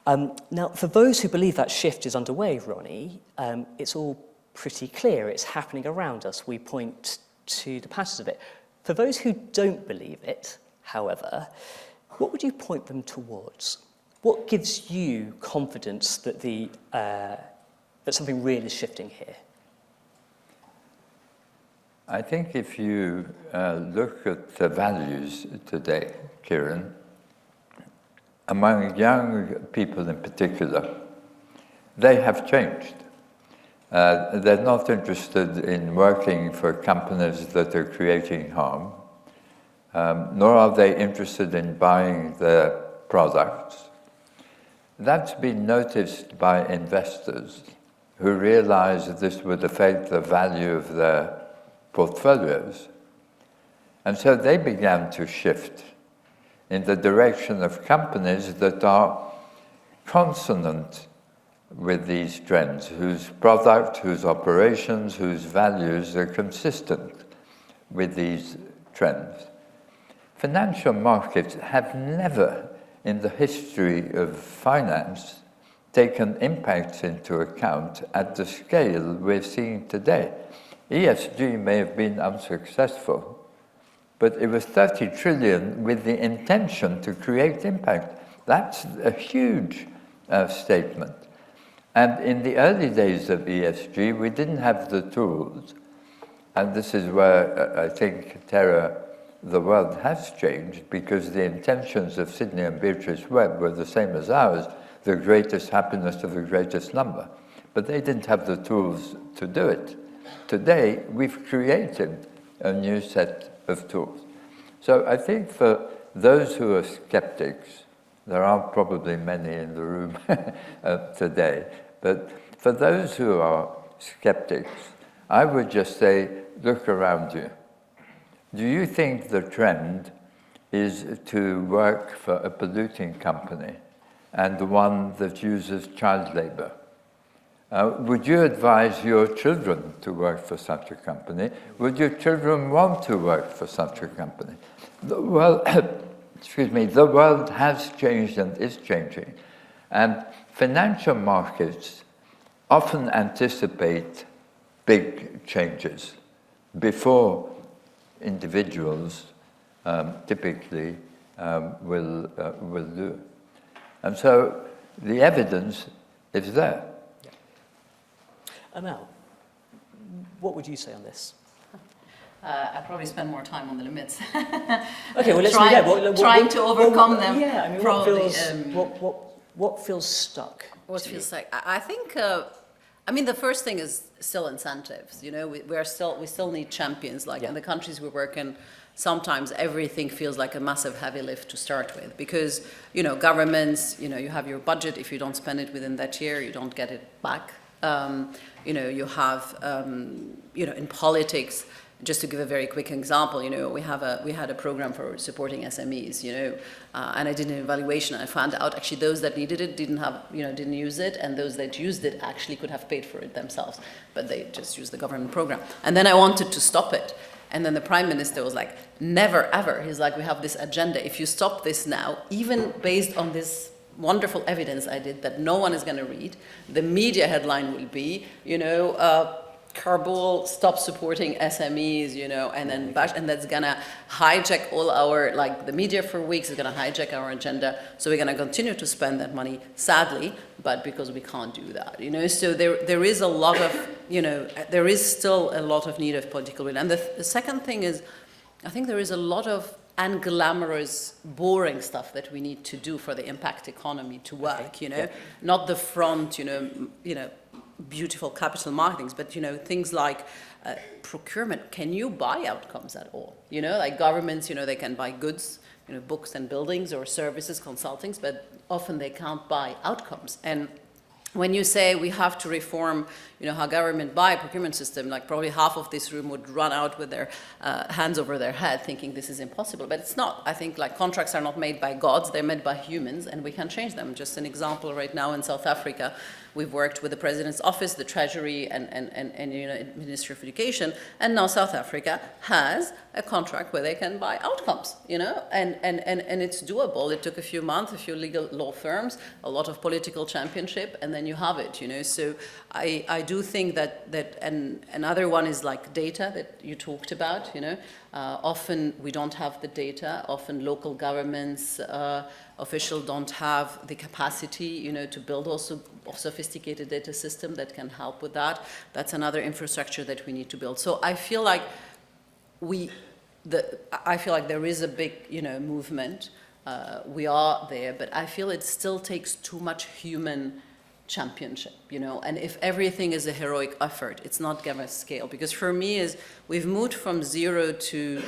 Now, for those who believe that shift is underway, Ronnie, it's all pretty clear. It's happening around us. We point to the patterns of it. For those who don't believe it, however, what would you point them towards? What gives you confidence that that something real is shifting here? I think if you look at the values today, Kieran, among young people in particular, they have changed. They're not interested in working for companies that are creating harm, nor are they interested in buying their products. That's been noticed by investors who realize that this would affect the value of their portfolios. And so they began to shift in the direction of companies that are consonant with these trends, whose product, whose operations, whose values are consistent with these trends. Financial markets have never, in the history of finance, taken impacts into account at the scale we're seeing today. ESG may have been unsuccessful, but it was 30 trillion with the intention to create impact. That's a huge statement. And in the early days of ESG, we didn't have the tools. And this is where I think, Tara, the world has changed, because the intentions of Sidney and Beatrice Webb were the same as ours, the greatest happiness of the greatest number. But they didn't have the tools to do it. Today, we've created a new set of tools. So I think for those who are skeptics, there are probably many in the room today, but for those who are skeptics, I would just say, look around you. Do you think the trend is to work for a polluting company and the one that uses child labor. Would you advise your children to work for such a company? Would your children want to work for such a company? The world, the world has changed and is changing. And financial markets often anticipate big changes before individuals typically will do. And so the evidence is there. Amel, what would you say on this? I probably spend more time on the limits. Okay, well, let's trying to overcome them. Yeah, I mean, probably, what feels stuck? What feels like? I think. I mean, the first thing is still incentives. You know, we still need champions. Like in the countries we work in, sometimes everything feels like a massive heavy lift to start with, because governments. You have your budget. If you don't spend it within that year, you don't get it back. You have, in politics, just to give a very quick example, we had a program for supporting SMEs, and I did an evaluation, and I found out actually those that needed it didn't use it, and those that used it actually could have paid for it themselves, but they just used the government program. And then I wanted to stop it. And then the prime minister was like, never, ever. He's like, we have this agenda. If you stop this now, even based on this wonderful evidence I did that no one is going to read, the media headline will be, Kabul stop supporting SMEs, and then and that's going to hijack all our, the media for weeks is going to hijack our agenda. So we're going to continue to spend that money, sadly, but because we can't do that, So there is a lot of, there is still a lot of need of political will. And the second thing is, I think there is a lot of unglamorous, boring stuff that we need to do for the impact economy to work, not the front, beautiful capital marketings, but, things like procurement. Can you buy outcomes at all? Like governments, they can buy goods, books and buildings or services, consultings, but often they can't buy outcomes. And when you say we have to reform, how government buy procurement system, probably half of this room would run out with their hands over their head thinking this is impossible, but it's not. I think contracts are not made by gods, they're made by humans, and we can change them. Just an example right now in South Africa, we've worked with the President's Office, the Treasury, and Ministry of Education, and now South Africa has a contract where they can buy outcomes, and it's doable. It took a few months, a few legal law firms, a lot of political championship, and then you have it, So I do think that and another one is data that you talked about, often we don't have the data, often local governments, officials don't have the capacity, to build also a sophisticated data system that can help with that. That's another infrastructure that we need to build. So I feel like there is a big, movement. We are there, but I feel it still takes too much human championship, and if everything is a heroic effort, it's not going to scale. Because for me, we've moved from zero to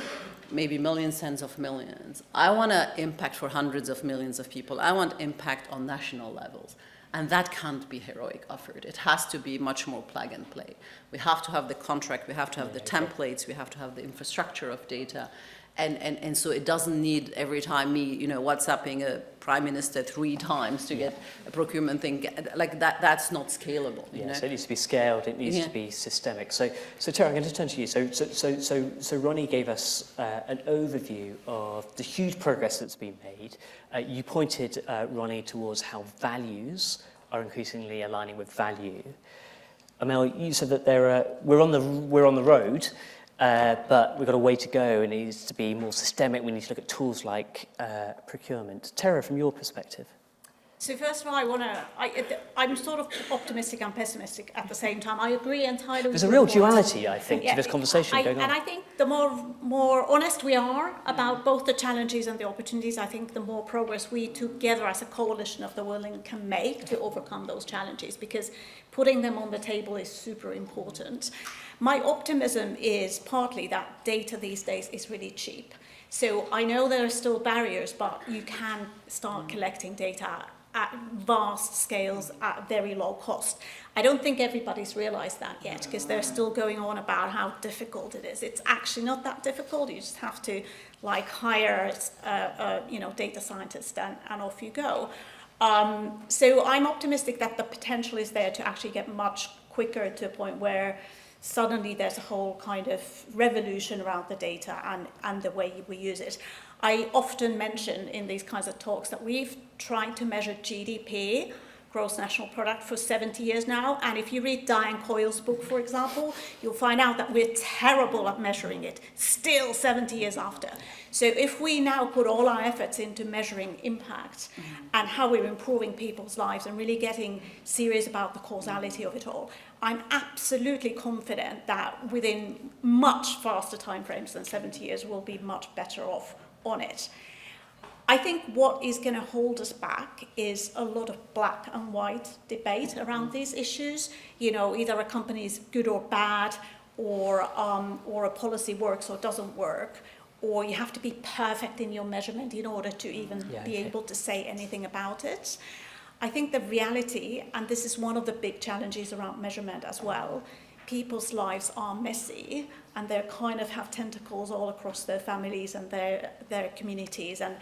maybe millions, tens of millions. I want to impact for hundreds of millions of people. I want impact on national levels. And that can't be heroic effort. It has to be much more plug and play. We have to have the contract, we have to have the templates, we have to have the infrastructure of data. And so it doesn't need every time me, WhatsApping a prime minister 3 times to get a procurement thing, that's not scalable. So it needs to be scaled, it needs to be systemic. So Tara, I'm going to turn to you. So Ronnie gave us an overview of the huge progress that's been made. You pointed, Ronnie, towards how values are increasingly aligning with value. Amel, you said that we're on the road. But we've got a way to go, and it needs to be more systemic. We need to look at tools like procurement. Tara, from your perspective. So first of all, I'm sort of optimistic and pessimistic at the same time. I agree entirely with There's a real duality, I think, to this conversation going on. And I think the more honest we are about both the challenges and the opportunities, I think the more progress we together as a coalition of the willing can make to overcome those challenges, because putting them on the table is super important. My optimism is partly that data these days is really cheap. So I know there are still barriers, but you can start collecting data at vast scales at very low cost. I don't think everybody's realized that yet, because they're still going on about how difficult it is. It's actually not that difficult. You just have to hire data scientists and off you go. So I'm optimistic that the potential is there to actually get much quicker to a point where suddenly there's a whole kind of revolution around the data and the way we use it. I often mention in these kinds of talks that we've tried to measure GDP, gross national product, for 70 years now. And if you read Diane Coyle's book, for example, you'll find out that we're terrible at measuring it, still 70 years after. So if we now put all our efforts into measuring impact and how we're improving people's lives and really getting serious about the causality of it all, I'm absolutely confident that within much faster timeframes than 70 years, we'll be much better off on it. I think what is going to hold us back is a lot of black and white debate around these issues. You know, either a company is good or bad, or a policy works or doesn't work, or you have to be perfect in your measurement in order to even be able to say anything about it. I think the reality, and this is one of the big challenges around measurement as well, people's lives are messy and they kind of have tentacles all across their families and their communities, and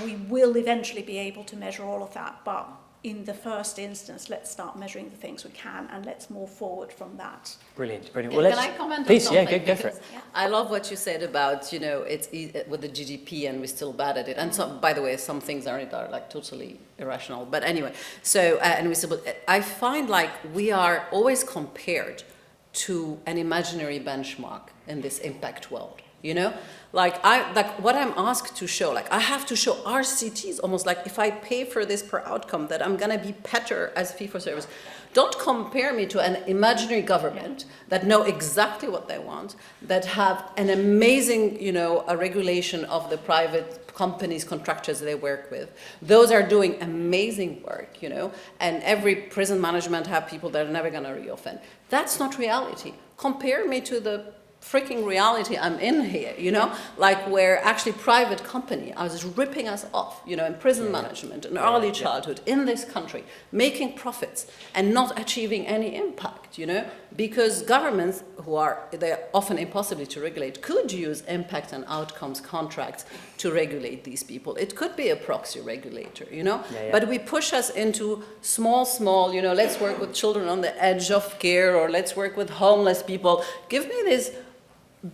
we will eventually be able to measure all of that, but in the first instance, let's start measuring the things we can and let's move forward from that. Brilliant, brilliant. Well, Well, can I comment please, on something? yeah, go for it. I love what you said about, you know, it's with the GDP and we're still bad at it. And some, by the way, some things are like totally irrational. But anyway, so, and we still, I find like we are always compared to an imaginary benchmark in this impact world. You know, like what I'm asked to show, like I have to show RCTs, almost like if I pay for this per outcome, that I'm gonna be better as fee for service. Don't compare me to an imaginary government that know exactly what they want, that have an amazing, you know, a regulation of the private companies, contractors they work with. Those are doing amazing work, you know, and every prison management have people that are never gonna reoffend. That's not reality. Compare me to the freaking reality I'm in here, you know, like where actually private company are just ripping us off, you know, in prison management and early childhood in this country, making profits and not achieving any impact, you know, because governments they're often impossible to regulate, could use impact and outcomes contracts to regulate these people. It could be a proxy regulator, you know, but we push us into small, you know, let's work with children on the edge of care, or let's work with homeless people. Give me this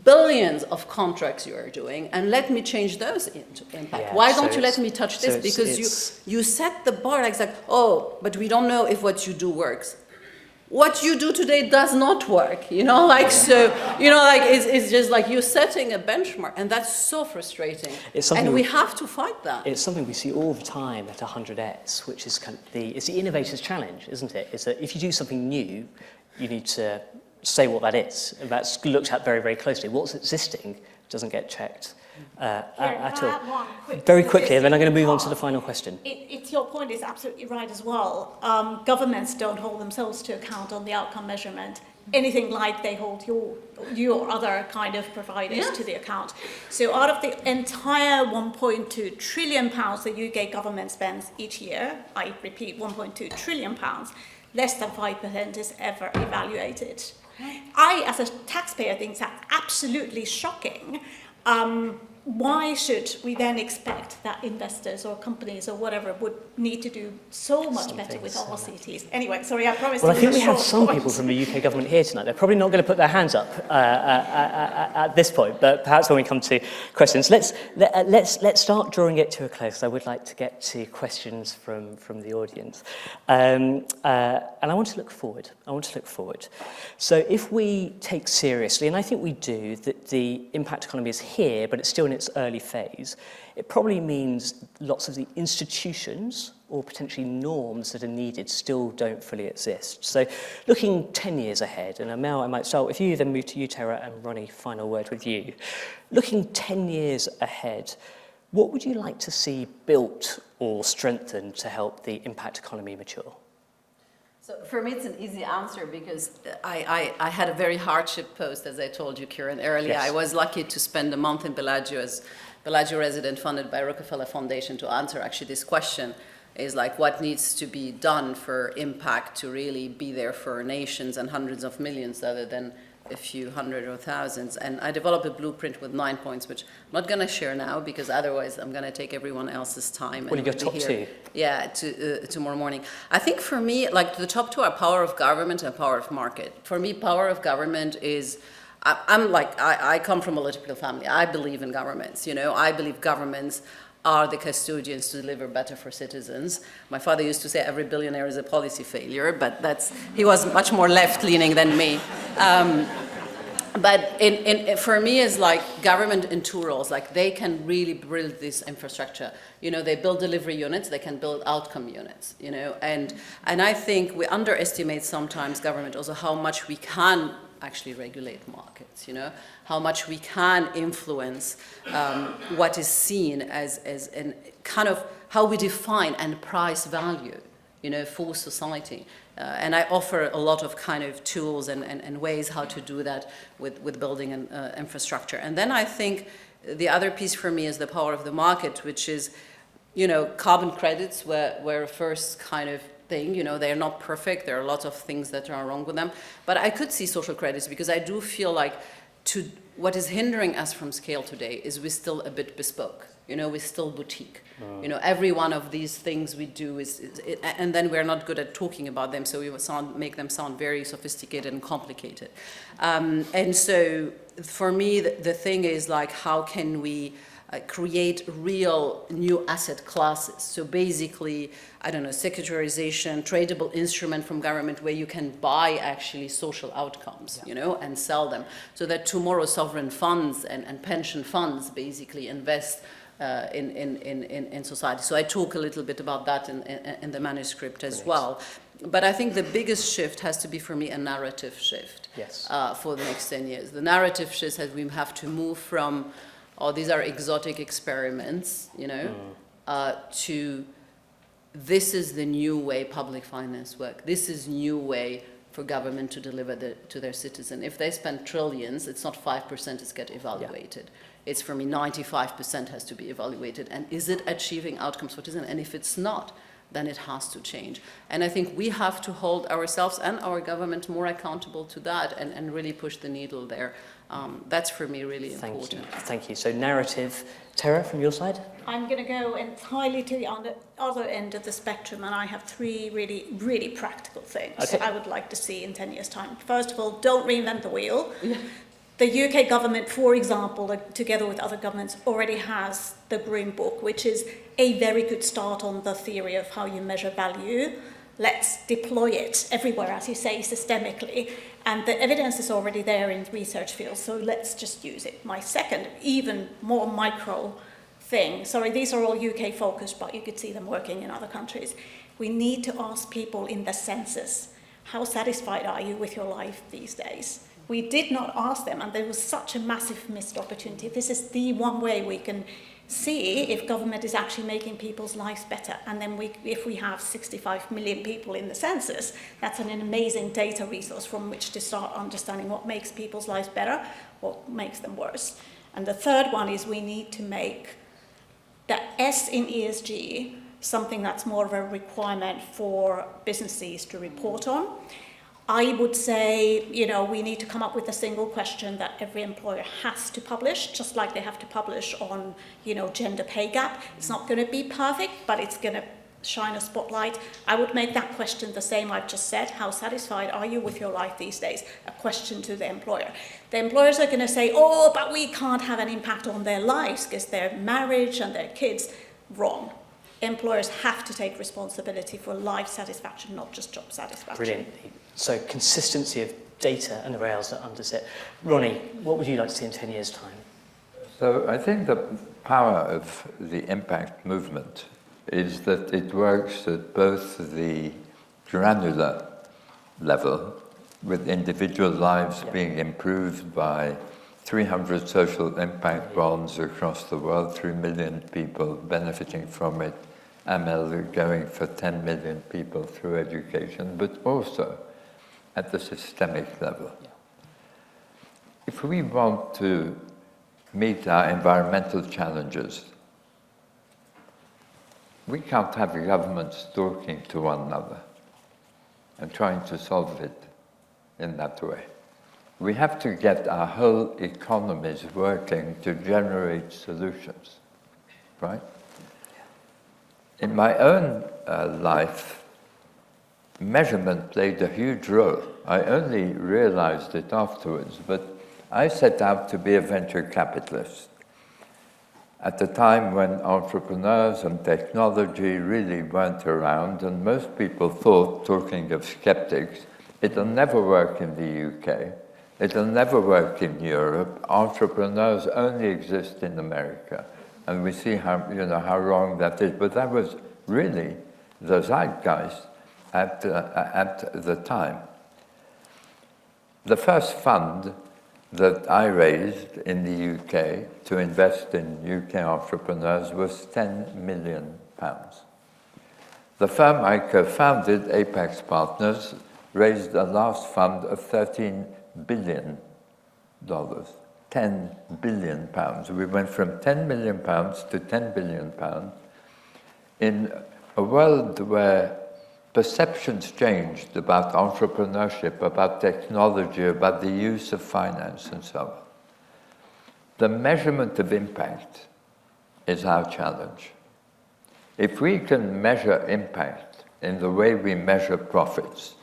billions of contracts you are doing, and let me change those into impact. Yeah, why don't you let me touch this? So because you set the bar like, oh, but we don't know if what you do works. What you do today does not work, you know, like, so, you know, like, it's just like you're setting a benchmark, and that's so frustrating. And we have to fight that. It's something we see all the time at 100X, which is kind of it's the innovator's challenge, isn't it? Is that if you do something new, you need to say what that is, and that's looked at very, very closely. What's existing doesn't get checked at all. Very quickly, and then I'm going to move on to the final question. Your point is absolutely right as well. Governments don't hold themselves to account on the outcome measurement, anything like they hold you or other kind of providers to the account. So out of the entire 1.2 trillion pounds the UK government spends each year, I repeat, 1.2 trillion pounds, less than 5% is ever evaluated. I, as a taxpayer, think that's absolutely shocking. Why should we then expect that investors or companies or whatever would need to do so much better with RCTs? Anyway, sorry, I promised. Well, I think we have some people from the UK government here tonight. They're probably not going to put their hands up at this point, but perhaps when we come to questions, let's start drawing it to a close. I would like to get to questions from the audience, and I want to look forward. So, if we take seriously, and I think we do, that the impact economy is here, but it's still in its early phase, it probably means lots of the institutions or potentially norms that are needed still don't fully exist. So looking 10 years ahead, and Amel, I might start with you, then move to you, Tara, and Ronnie, final word with you. Looking 10 years ahead, what would you like to see built or strengthened to help the impact economy mature? So for me, it's an easy answer because I had a very hardship post, as I told you, Kieran, earlier. Yes. I was lucky to spend a month in Bellagio as Bellagio resident funded by Rockefeller Foundation to answer actually this question, is like what needs to be done for impact to really be there for nations and hundreds of millions rather than a few hundred or thousands. And I developed a blueprint with 9 points, which I'm not going to share now because otherwise I'm going to take everyone else's time. What are your top two? Yeah, tomorrow morning. I think for me, like the top two are power of government and power of market. For me, power of government is, I come from a political family. I believe in governments, I believe governments are the custodians to deliver better for citizens. My father used to say every billionaire is a policy failure, but he was much more left-leaning than me. But for me, it's like government in two roles. Like they can really build this infrastructure. They build delivery units, they can build outcome units, and I think we underestimate sometimes government also how much we can actually regulate markets, how much we can influence what is seen as an kind of how we define and price value, for society. And I offer a lot of kind of tools and ways how to do that with building an infrastructure. And then I think the other piece for me is the power of the market, which is, carbon credits were a first kind of thing. They're not perfect. There are lots of things that are wrong with them. But I could see social credits because I do feel like what is hindering us from scale today is we're still a bit bespoke. We're still boutique. Every one of these things we do and then we're not good at talking about them, so we make them sound very sophisticated and complicated. And so for me, the thing is like, how can we create real new asset classes? So basically, secularization, tradable instrument from government where you can buy actually social outcomes, and sell them, so that tomorrow sovereign funds and pension funds basically invest in society. So I talk a little bit about that in the manuscript as well. But I think the biggest shift has to be, for me, a narrative shift. Yes. For the next 10 years. The narrative shift is we have to move from, these are exotic experiments, to this is the new way public finance works. This is new way for government to deliver to their citizen. If they spend trillions, it's not 5% is get evaluated. Yeah. It's, for me, 95% has to be evaluated. And is it achieving outcomes for citizens? And if it's not, then it has to change. And I think we have to hold ourselves and our government more accountable to that and really push the needle there. That's, for me, really important. Thank you. So narrative. Tara, from your side? I'm going to go entirely to the other end of the spectrum, and I have three really, really practical things I would like to see in 10 years' time. First of all, don't reinvent the wheel. Yeah. The UK government, for example, together with other governments, already has the Green Book, which is a very good start on the theory of how you measure value. Let's deploy it everywhere, as you say, systemically. And the evidence is already there in research fields, so let's just use it. My second, even more micro thing, sorry, these are all UK focused, but you could see them working in other countries. We need to ask people in the census, how satisfied are you with your life these days? We did not ask them, and there was such a massive missed opportunity. This is the one way we can see if government is actually making people's lives better. And then if we have 65 million people in the census, that's an amazing data resource from which to start understanding what makes people's lives better, what makes them worse. And the third one is we need to make the S in ESG something that's more of a requirement for businesses to report on. I would say, we need to come up with a single question that every employer has to publish, just like they have to publish on, gender pay gap. It's not going to be perfect, but it's going to shine a spotlight. I would make that question the same I've just said. How satisfied are you with your life these days? A question to the employer. The employers are going to say, but we can't have an impact on their lives because their marriage and their kids. Wrong. Employers have to take responsibility for life satisfaction, not just job satisfaction. Brilliant. So consistency of data and the rails that undersit. Ronnie, what would you like to see in 10 years' time? So I think the power of the impact movement is that it works at both the granular level, with individual lives being improved by 300 social impact bonds across the world, 3 million people benefiting from it, ML going for 10 million people through education, but also at the systemic level. Yeah. If we want to meet our environmental challenges, we can't have governments talking to one another and trying to solve it in that way. we have to get our whole economies working to generate solutions, right? In my own life, measurement played a huge role. I only realized it afterwards, but I set out to be a venture capitalist at the time when entrepreneurs and technology really weren't around, and most people thought, talking of skeptics, it'll never work in the UK, it'll never work in Europe, entrepreneurs only exist in America. And we see how, how wrong that is. But that was really the zeitgeist at the time. The first fund that I raised in the UK to invest in UK entrepreneurs was £10 million. The firm I co-founded, Apex Partners, raised a last fund of $13 billion. 10 billion pounds. We went from 10 million pounds to 10 billion pounds in a world where perceptions changed about entrepreneurship, about technology, about the use of finance, and so on. The measurement of impact is our challenge. If we can measure impact in the way we measure profits,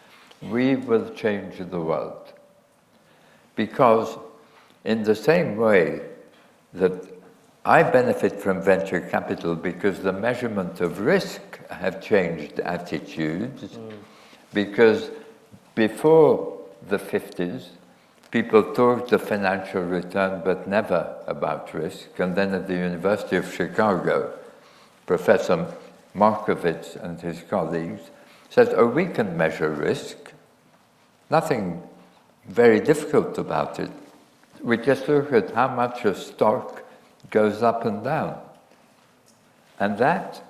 we will change the world. Because in the same way that I benefit from venture capital because the measurement of risk have changed attitudes, because before the 50s, people talked the financial return but never about risk. And then at the University of Chicago, Professor Markovits and his colleagues said, oh, we can measure risk. Nothing very difficult about it. We just look at how much a stock goes up and down. And that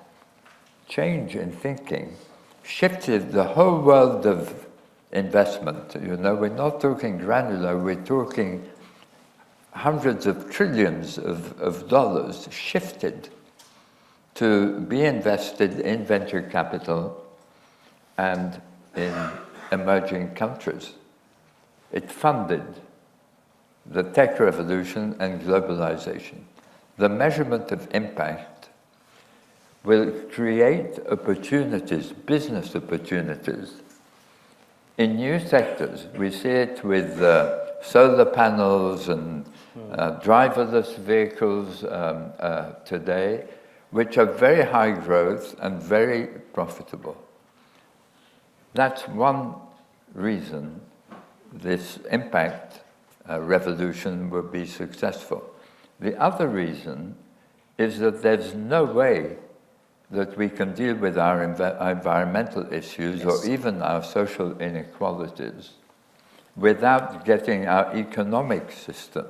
change in thinking shifted the whole world of investment. We're not talking granular, we're talking hundreds of trillions of dollars shifted to be invested in venture capital and in emerging countries. It funded the tech revolution and globalization. The measurement of impact will create opportunities, business opportunities, in new sectors. We see it with solar panels and driverless vehicles today, which are very high growth and very profitable. That's one reason this impact revolution will be successful. The other reason is that there's no way that we can deal with our environmental issues or even our social inequalities without getting our economic system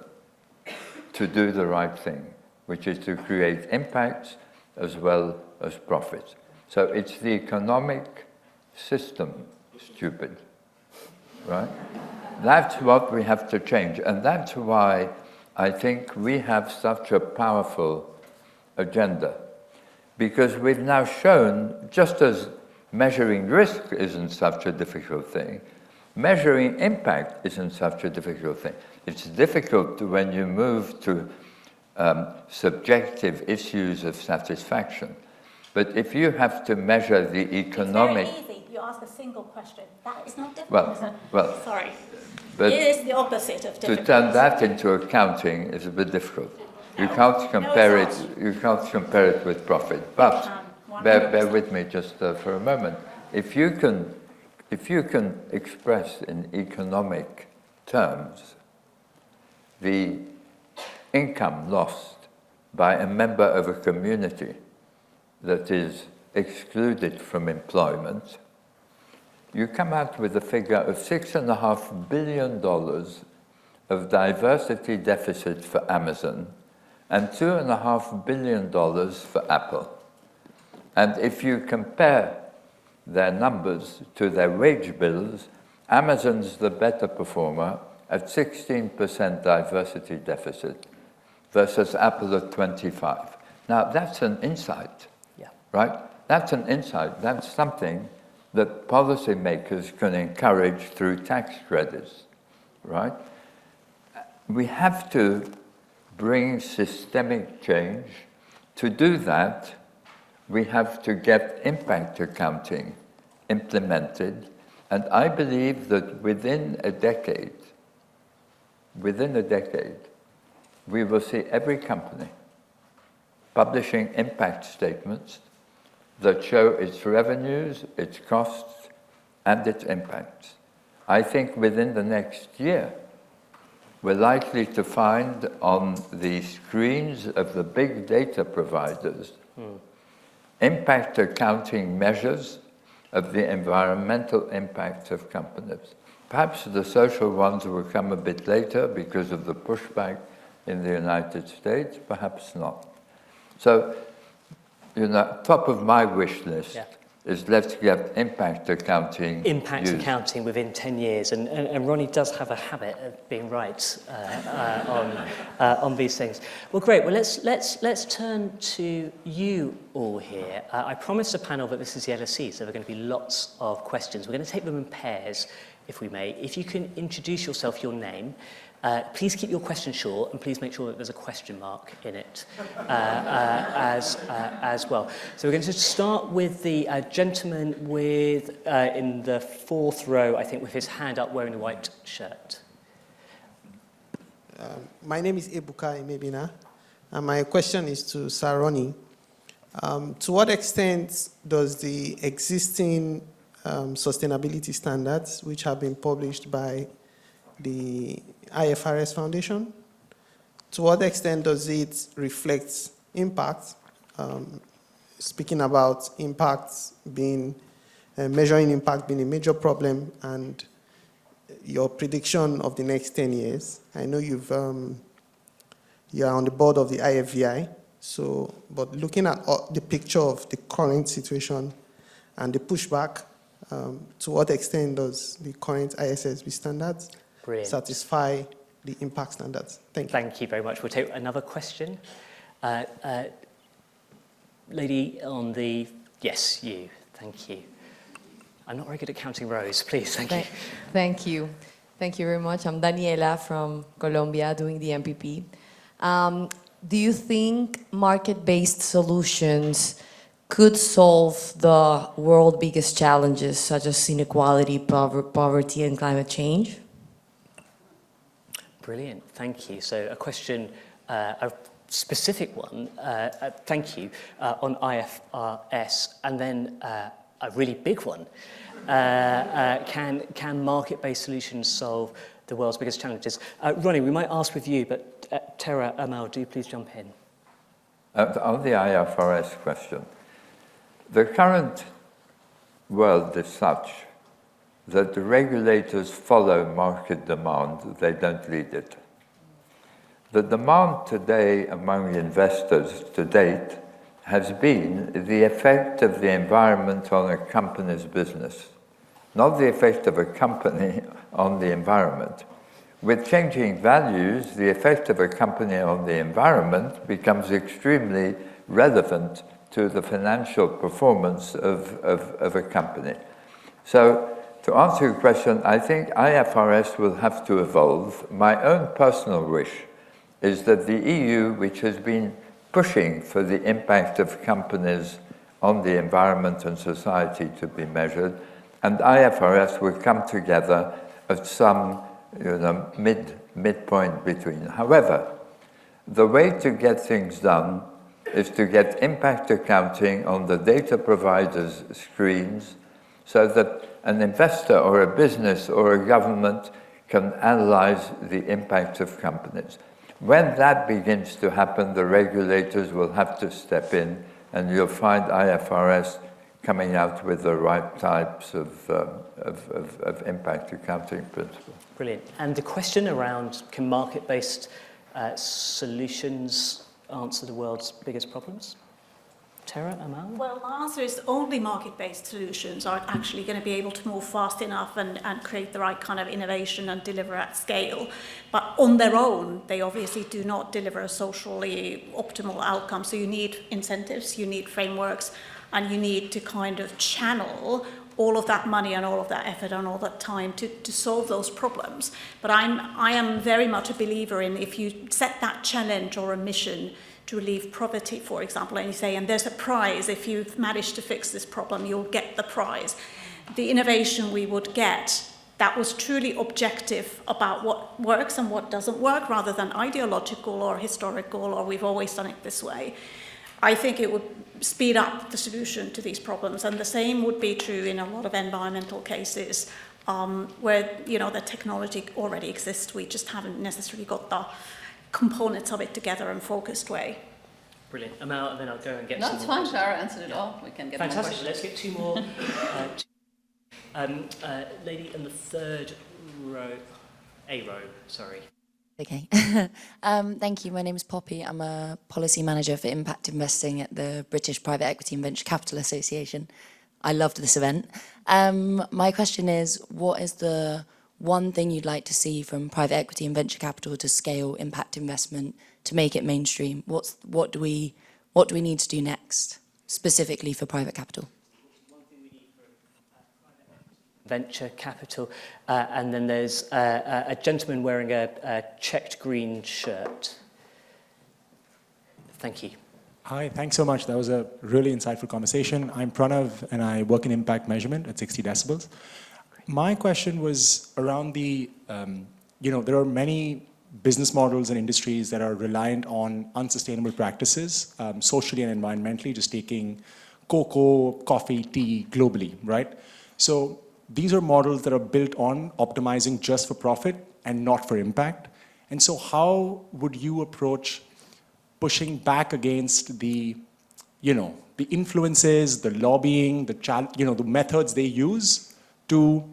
to do the right thing, which is to create impacts as well as profits. So it's the economic system, stupid, right? That's what we have to change. And that's why I think we have such a powerful agenda. Because we've now shown, just as measuring risk isn't such a difficult thing, measuring impact isn't such a difficult thing. It's difficult when you move to subjective issues of satisfaction. But if you have to measure the economic... It's very easy. You ask a single question. That is not difficult. Well, sorry. But it is the opposite of difficult. To turn that into accounting is a bit difficult. You can't compare it. You can't compare it with profit. But bear with me just for a moment. If you can express in economic terms the income lost by a member of a community that is excluded from employment, you come out with a figure of $6.5 billion of diversity deficit for Amazon and $2.5 billion for Apple. And if you compare their numbers to their wage bills, Amazon's the better performer at 16% diversity deficit versus Apple at 25%. Now, that's an insight, right? That's an insight. That's something that policymakers can encourage through tax credits, right? we have to bring systemic change. To do that, we have to get impact accounting implemented, and I believe that within a decade, we will see every company publishing impact statements that show its revenues, its costs, and its impacts. I think within the next year, we're likely to find on the screens of the big data providers impact accounting measures of the environmental impact of companies. Perhaps the social ones will come a bit later because of the pushback in the United States, perhaps not. So, top of my wish list is let's get impact accounting Impact used. accounting within 10 years, and Ronnie does have a habit of being right on these things. Well, great. Well, let's turn to you all here. I promised the panel that this is the LSE, so there are going to be lots of questions. We're going to take them in pairs, if we may. If you can introduce yourself, your name. Please keep your question short, and please make sure that there's a question mark in it as well. So we're going to start with the gentleman with in the fourth row, I think, with his hand up, wearing the white shirt. My name is Ebuka Imebina, and my question is to Sir Ronnie. To what extent does the existing sustainability standards, which have been published by the IFRS Foundation, to what extent does it reflect impact? Speaking about impacts being, measuring impact being a major problem, and your prediction of the next 10 years. I know you are on the board of the IFVI, but looking at the picture of the current situation and the pushback, to what extent does the current ISSB standards satisfy the impact standards? Thank you. Thank you very much. We'll take another question. Lady on the... Yes, you. Thank you. I'm not very good at counting rows. Please, thank you. Thank you. Thank you very much. I'm Daniela from Colombia doing the MPP. Do you think market-based solutions could solve the world's biggest challenges, such as inequality, poverty, and climate change? Brilliant, thank you. So a question, a specific one, thank you, on IFRS, and then a really big one. Can market-based solutions solve the world's biggest challenges? Ronnie, we might ask with you, but Tara, Amal, do please jump in. On the IFRS question, the current world is such that the regulators follow market demand, they don't lead it. The demand today among investors to date has been the effect of the environment on a company's business, not the effect of a company on the environment. With changing values, the effect of a company on the environment becomes extremely relevant to the financial performance of a company. So, to answer your question, I think IFRS will have to evolve. My own personal wish is that the EU, which has been pushing for the impact of companies on the environment and society to be measured, and IFRS will come together at some midpoint between. However, the way to get things done is to get impact accounting on the data providers' screens so that an investor or a business or a government can analyze the impact of companies. When that begins to happen, the regulators will have to step in, and you'll find IFRS coming out with the right types of impact accounting principles. Brilliant. And the question around, can market-based solutions answer the world's biggest problems? Tara, Amal? Well, the answer is only market-based solutions are actually going to be able to move fast enough and create the right kind of innovation and deliver at scale. But on their own, they obviously do not deliver a socially optimal outcome. So you need incentives, you need frameworks, and you need to kind of channel all of that money and all of that effort and all that time to solve those problems. But I am very much a believer in, if you set that challenge or a mission to relieve poverty, for example, and you say, and there's a prize, if you've managed to fix this problem, you'll get the prize. The innovation we would get that was truly objective about what works and what doesn't work, rather than ideological or historical, or we've always done it this way, I think it would speed up the solution to these problems. And the same would be true in a lot of environmental cases, where the technology already exists. We just haven't necessarily got the components of it together in focused way. Brilliant. Amal, and then I'll go and get No, some it's more fine. questions. Shara answered it all. We can get more Fantastic. questions. Let's get two more. Lady in the third row. A row, sorry. Okay. Thank you. My name is Poppy. I'm a policy manager for impact investing at the British Private Equity and Venture Capital Association. I loved this event. My question is, what is the one thing you'd like to see from private equity and venture capital to scale impact investment, to make it mainstream? What do we need to do next, specifically for private capital? Venture capital, and then there's a gentleman wearing a checked green shirt. Thank you. Hi, thanks so much. That was a really insightful conversation. I'm Pranav, and I work in impact measurement at 60 decibels. My question was around the, there are many business models and industries that are reliant on unsustainable practices, socially and environmentally, just taking cocoa, coffee, tea globally, right? So these are models that are built on optimizing just for profit and not for impact. And so how would you approach pushing back against the influences, the lobbying, the methods they use to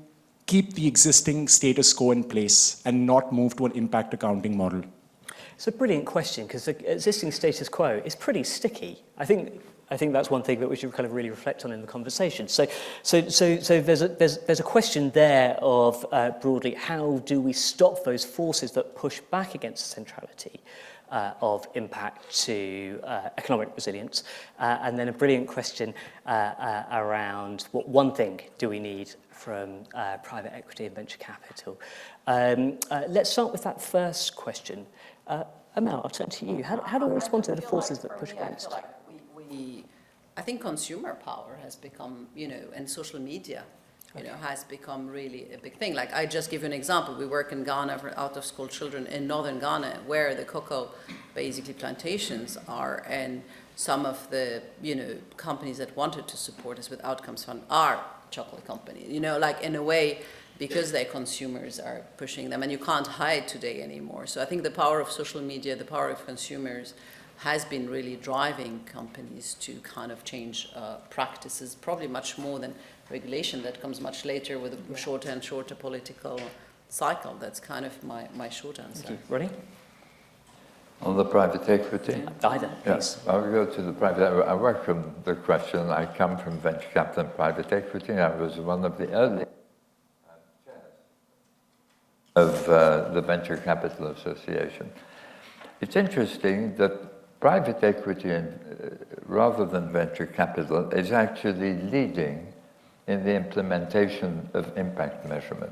keep the existing status quo in place and not move to an impact accounting model? It's a brilliant question, because the existing status quo is pretty sticky. I think that's one thing that we should kind of really reflect on in the conversation. So there's a question there of broadly, how do we stop those forces that push back against the centrality of impact to economic resilience? And then a brilliant question around what one thing do we need from private equity and venture capital. Let's start with that first question. Amal, I'll turn to you. How do we respond to the forces that push against? I think consumer power has become, and social media, has become really a big thing. Like, I just give you an example. We work in Ghana for out-of-school children in northern Ghana, where the cocoa, basically plantations are, and some of the, companies that wanted to support us with Outcomes Fund are chocolate companies, in a way, because their consumers are pushing them, and you can't hide today anymore. So I think the power of social media, the power of consumers, has been really driving companies to kind of change practices, probably much more than regulation that comes much later with a shorter and shorter political cycle. That's kind of my short answer. Thank you. Ronnie? On the private equity? Either, please. Yes, I'll go to the private. I welcome the question. I come from venture capital and private equity. I was one of the early chairs of the Venture Capital Association. It's interesting that private equity, rather than venture capital, is actually leading in the implementation of impact measurement.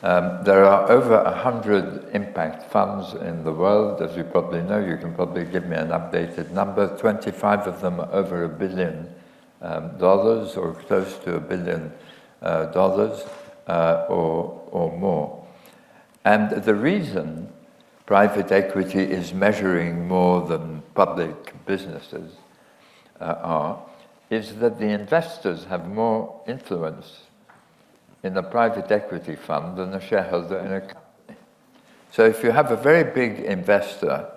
There are over 100 impact funds in the world, as you probably know. You can probably give me an updated number. 25 of them are over $1 billion, or close to $1 billion, or more. And the reason private equity is measuring more than public businesses is that the investors have more influence in a private equity fund than a shareholder in a company. So if you have a very big investor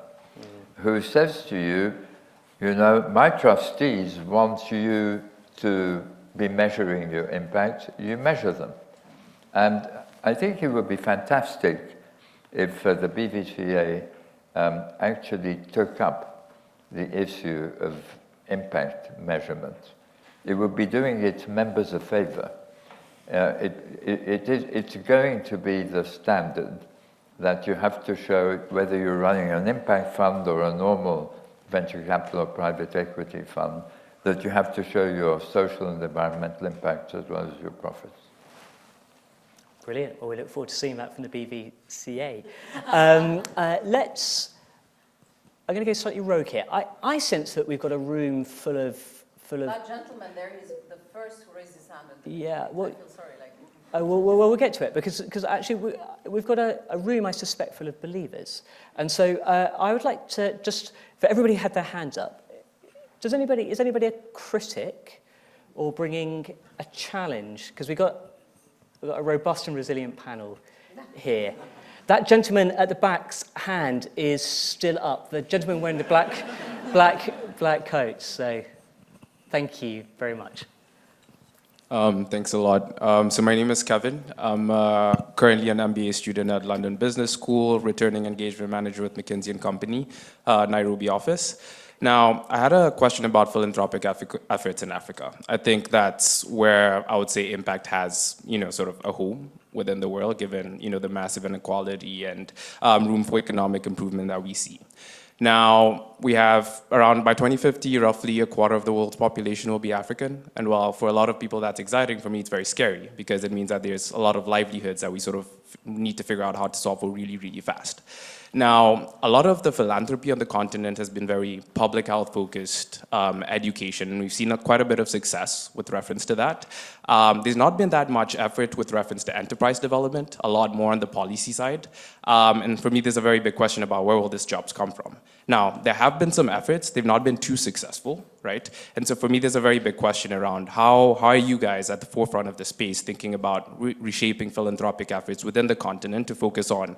who says to you, my trustees want you to be measuring your impact, you measure them. And I think it would be fantastic if the BVCA actually took up the issue of impact measurement. It would be doing its members a favor. It's going to be the standard that you have to show whether you're running an impact fund or a normal venture capital or private equity fund. that you have to show your social and environmental impact as well as your profits. Brilliant. Well, we look forward to seeing that from the BVCA. I'm going to go slightly rogue here. I sense that we've got a room full of... That gentleman there is the first who raised his hand. Yeah, well, I feel sorry. well, we'll get to it, because actually we've got a room, I suspect, full of believers. And so I would like to just, for everybody who had their hands up, is anybody a critic or bringing a challenge? Because we've got a robust and resilient panel here. That gentleman at the back's hand is still up. The gentleman wearing the black coat. So thank you very much. Thanks a lot. So my name is Kevin. I'm currently an MBA student at London Business School, returning engagement manager with McKinsey & Company, Nairobi office. Now, I had a question about philanthropic efforts in Africa. I think that's where I would say impact has, sort of a home within the world, given, the massive inequality and room for economic improvement that we see. Now, we have around, by 2050, roughly a quarter of the world's population will be African. And while for a lot of people that's exciting, for me it's very scary, because it means that there's a lot of livelihoods that we sort of need to figure out how to solve for really, really fast. Now, a lot of the philanthropy on the continent has been very public health focused, education, and we've seen quite a bit of success with reference to that. There's not been that much effort with reference to enterprise development, a lot more on the policy side. And for me, there's a very big question about where will these jobs come from. Now, there have been some efforts, they've not been too successful, right? And so for me, there's a very big question around how are you guys at the forefront of the space thinking about reshaping philanthropic efforts within the continent to focus on,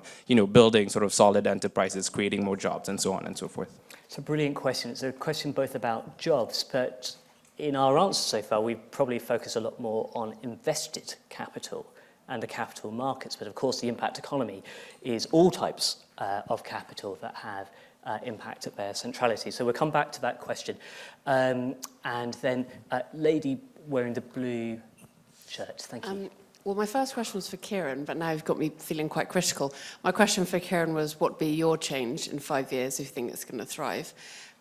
building sort of solid enterprises, creating more jobs, and so on and so forth? It's a brilliant question. It's a question both about jobs, but in our answer so far, we probably focus a lot more on invested capital and the capital markets. But of course, the impact economy is all types of capital that have impact at their centrality. So we'll come back to that question. And then lady wearing the blue shirt, thank you. Well, my first question was for Kieran, but now you've got me feeling quite critical. My question for Kieran was, what would be your change in 5 years if you think it's going to thrive?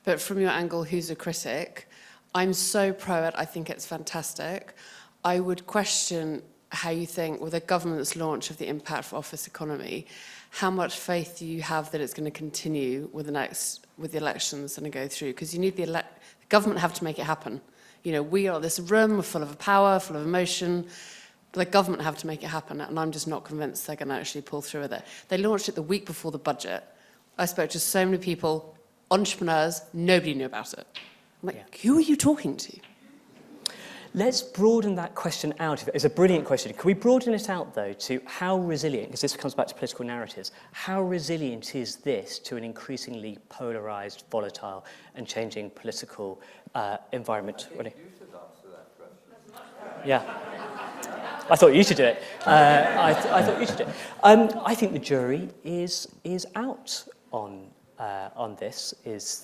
But from your angle, who's a critic? I'm so pro it, I think it's fantastic. I would question how you think, with the government's launch of the impact for office economy, how much faith do you have that it's going to continue with the elections going to go through? Because you need the government have to make it happen. We are this room full of power, full of emotion. The government have to make it happen, and I'm just not convinced they're going to actually pull through with it. They launched it the week before the budget. I spoke to so many people, entrepreneurs, nobody knew about it. I'm like, Who are you talking to? Let's broaden that question out. It's a brilliant question. Can we broaden it out, though, to how resilient, because this comes back to political narratives, how resilient is this to an increasingly polarised, volatile and changing political environment? You should answer that question. Yeah. I thought you should do it. I thought you should do it. I think the jury is out on this. Is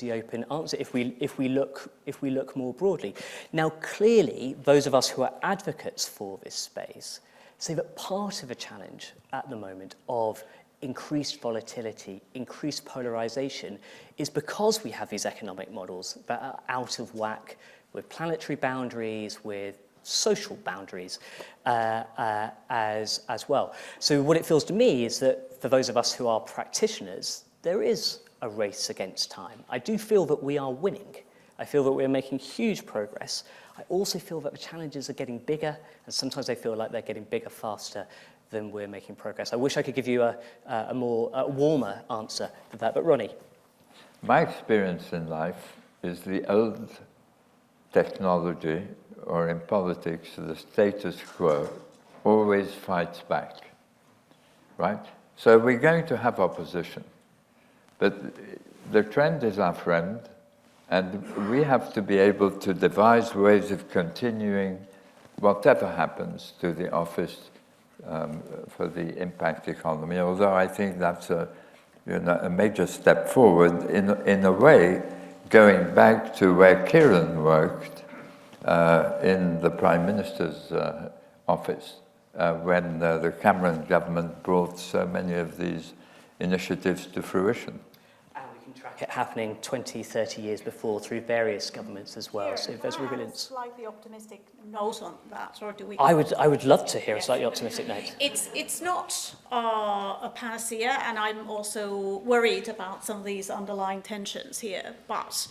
the open answer? If we look more broadly, now clearly those of us who are advocates for this space say that part of a challenge at the moment of increased volatility, increased polarization, is because we have these economic models that are out of whack with planetary boundaries, with social boundaries as well. So what it feels to me is that for those of us who are practitioners, there is a race against time. I do feel that we are winning. I feel that we're making huge progress. I also feel that the challenges are getting bigger, and sometimes I feel like they're getting bigger faster than we're making progress. I wish I could give you a more warmer answer to that, but Ronnie. My experience in life is the old technology, or in politics, the status quo, always fights back, right? So we're going to have opposition, but the trend is our friend, and we have to be able to devise ways of continuing whatever happens to the office for the impact economy, although I think that's a major step forward in a way, going back to where Kieran worked in the Prime Minister's office when the Cameron government brought so many of these initiatives to fruition. And we can track it happening 20, 30 years before through various governments as well. So if there's Can I have a resilience. slightly optimistic note on that, or do we? I would love to hear a slightly optimistic note. It's not a panacea, and I'm also worried about some of these underlying tensions here, but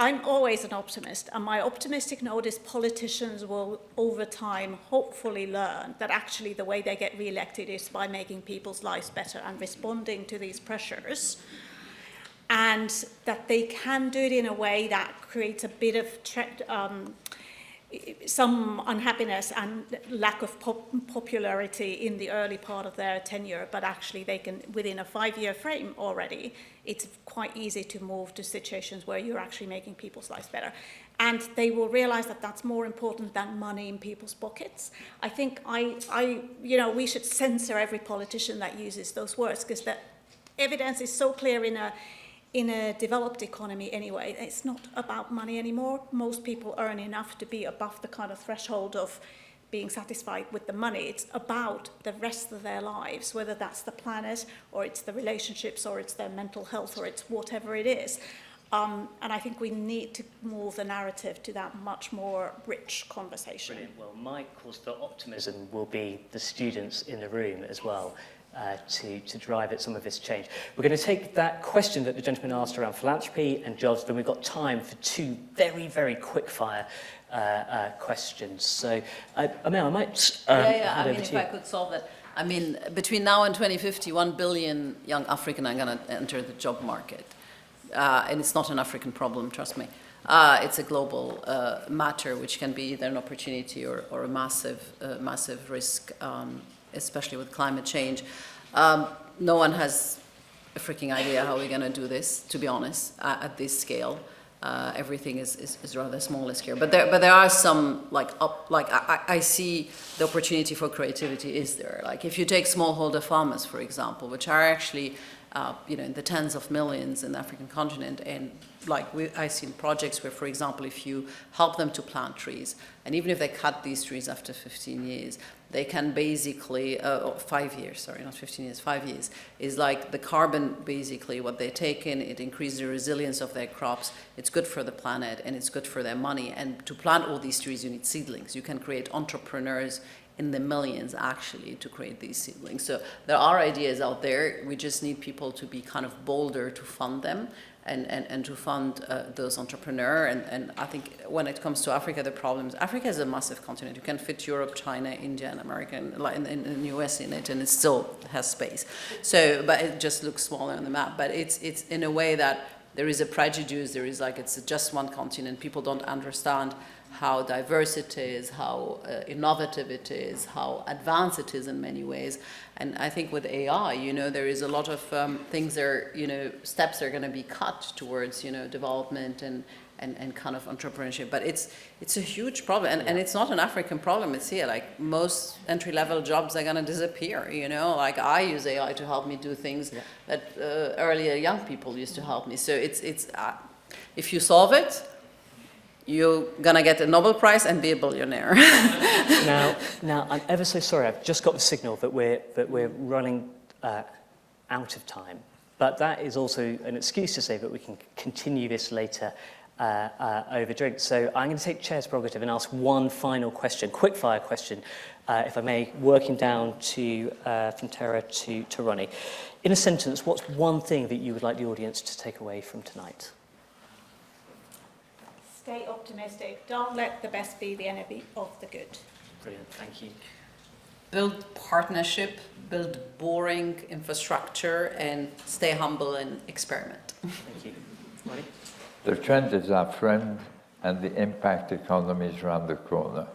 I'm always an optimist, and my optimistic note is politicians will, over time, hopefully learn that actually the way they get re-elected is by making people's lives better and responding to these pressures, and that they can do it in a way that creates a bit of some unhappiness and lack of popularity in the early part of their tenure, but actually they can, within a 5-year frame already, it's quite easy to move to situations where you're actually making people's lives better. And they will realize that that's more important than money in people's pockets. I think we should censor every politician that uses those words, because the evidence is so clear in a developed economy anyway. It's not about money anymore. Most people earn enough to be above the kind of threshold of being satisfied with the money. It's about the rest of their lives, whether that's the planet, or it's the relationships, or it's their mental health, or it's whatever it is. And I think we need to move the narrative to that much more rich conversation. Brilliant. Well, my cause for optimism will be the students in the room as well. To drive at some of this change. We're going to take that question that the gentleman asked around philanthropy and jobs, then we've got time for 2 very, very quick-fire questions. So, Amel, I might hand over to if you. I could solve that. I mean, between now and 2050, 1 billion young Africans are going to enter the job market. And it's not an African problem, trust me. It's a global matter, which can be either an opportunity or a massive risk, especially with climate change. No one has a freaking idea how we're going to do this, to be honest, at this scale. Everything is rather small scale. But there are some, I see the opportunity for creativity is there. Like if you take smallholder farmers, for example, which are actually in the tens of millions in the African continent, and I've seen projects where, for example, if you help them to plant trees, and even if they cut these trees after 15 years, they can basically, 5 years, sorry, not 15 years, 5 years, is like the carbon, basically, what they take in, it increases the resilience of their crops, it's good for the planet, and it's good for their money. And to plant all these trees, you need seedlings. You can create entrepreneurs in the millions, actually, to create these seedlings. So there are ideas out there. We just need people to be kind of bolder to fund them and to fund those entrepreneurs. And I think when it comes to Africa, the problem is Africa is a massive continent. You can fit Europe, China, India, and America, and the US in it, and it still has space. So, but it just looks smaller on the map. But it's in a way that there is a prejudice. There is it's just one continent. People don't understand how diverse it is, how innovative it is, how advanced it is in many ways. And I think with AI, there is a lot of things there, steps are going to be cut towards, development and kind of entrepreneurship. But it's a huge problem, and it's not an African problem. It's here. Like most entry-level jobs are going to disappear. Like I use AI to help me do things that earlier young people used to help me. So it's if you solve it, you're gonna get a Nobel Prize and be a billionaire. Now, I'm ever so sorry. I've just got the signal that we're running out of time, but that is also an excuse to say that we can continue this later over drinks. So I'm going to take chair's prerogative and ask one final question, quick fire question, if I may, working down to from Tara to Ronnie. In a sentence, what's one thing that you would like the audience to take away from tonight? Stay optimistic. Don't let the best be the enemy of the good. Brilliant, thank you. Build partnership, build boring infrastructure, and stay humble and experiment. Thank you. Ronnie? The trend is our friend, and the impact economy is around the corner.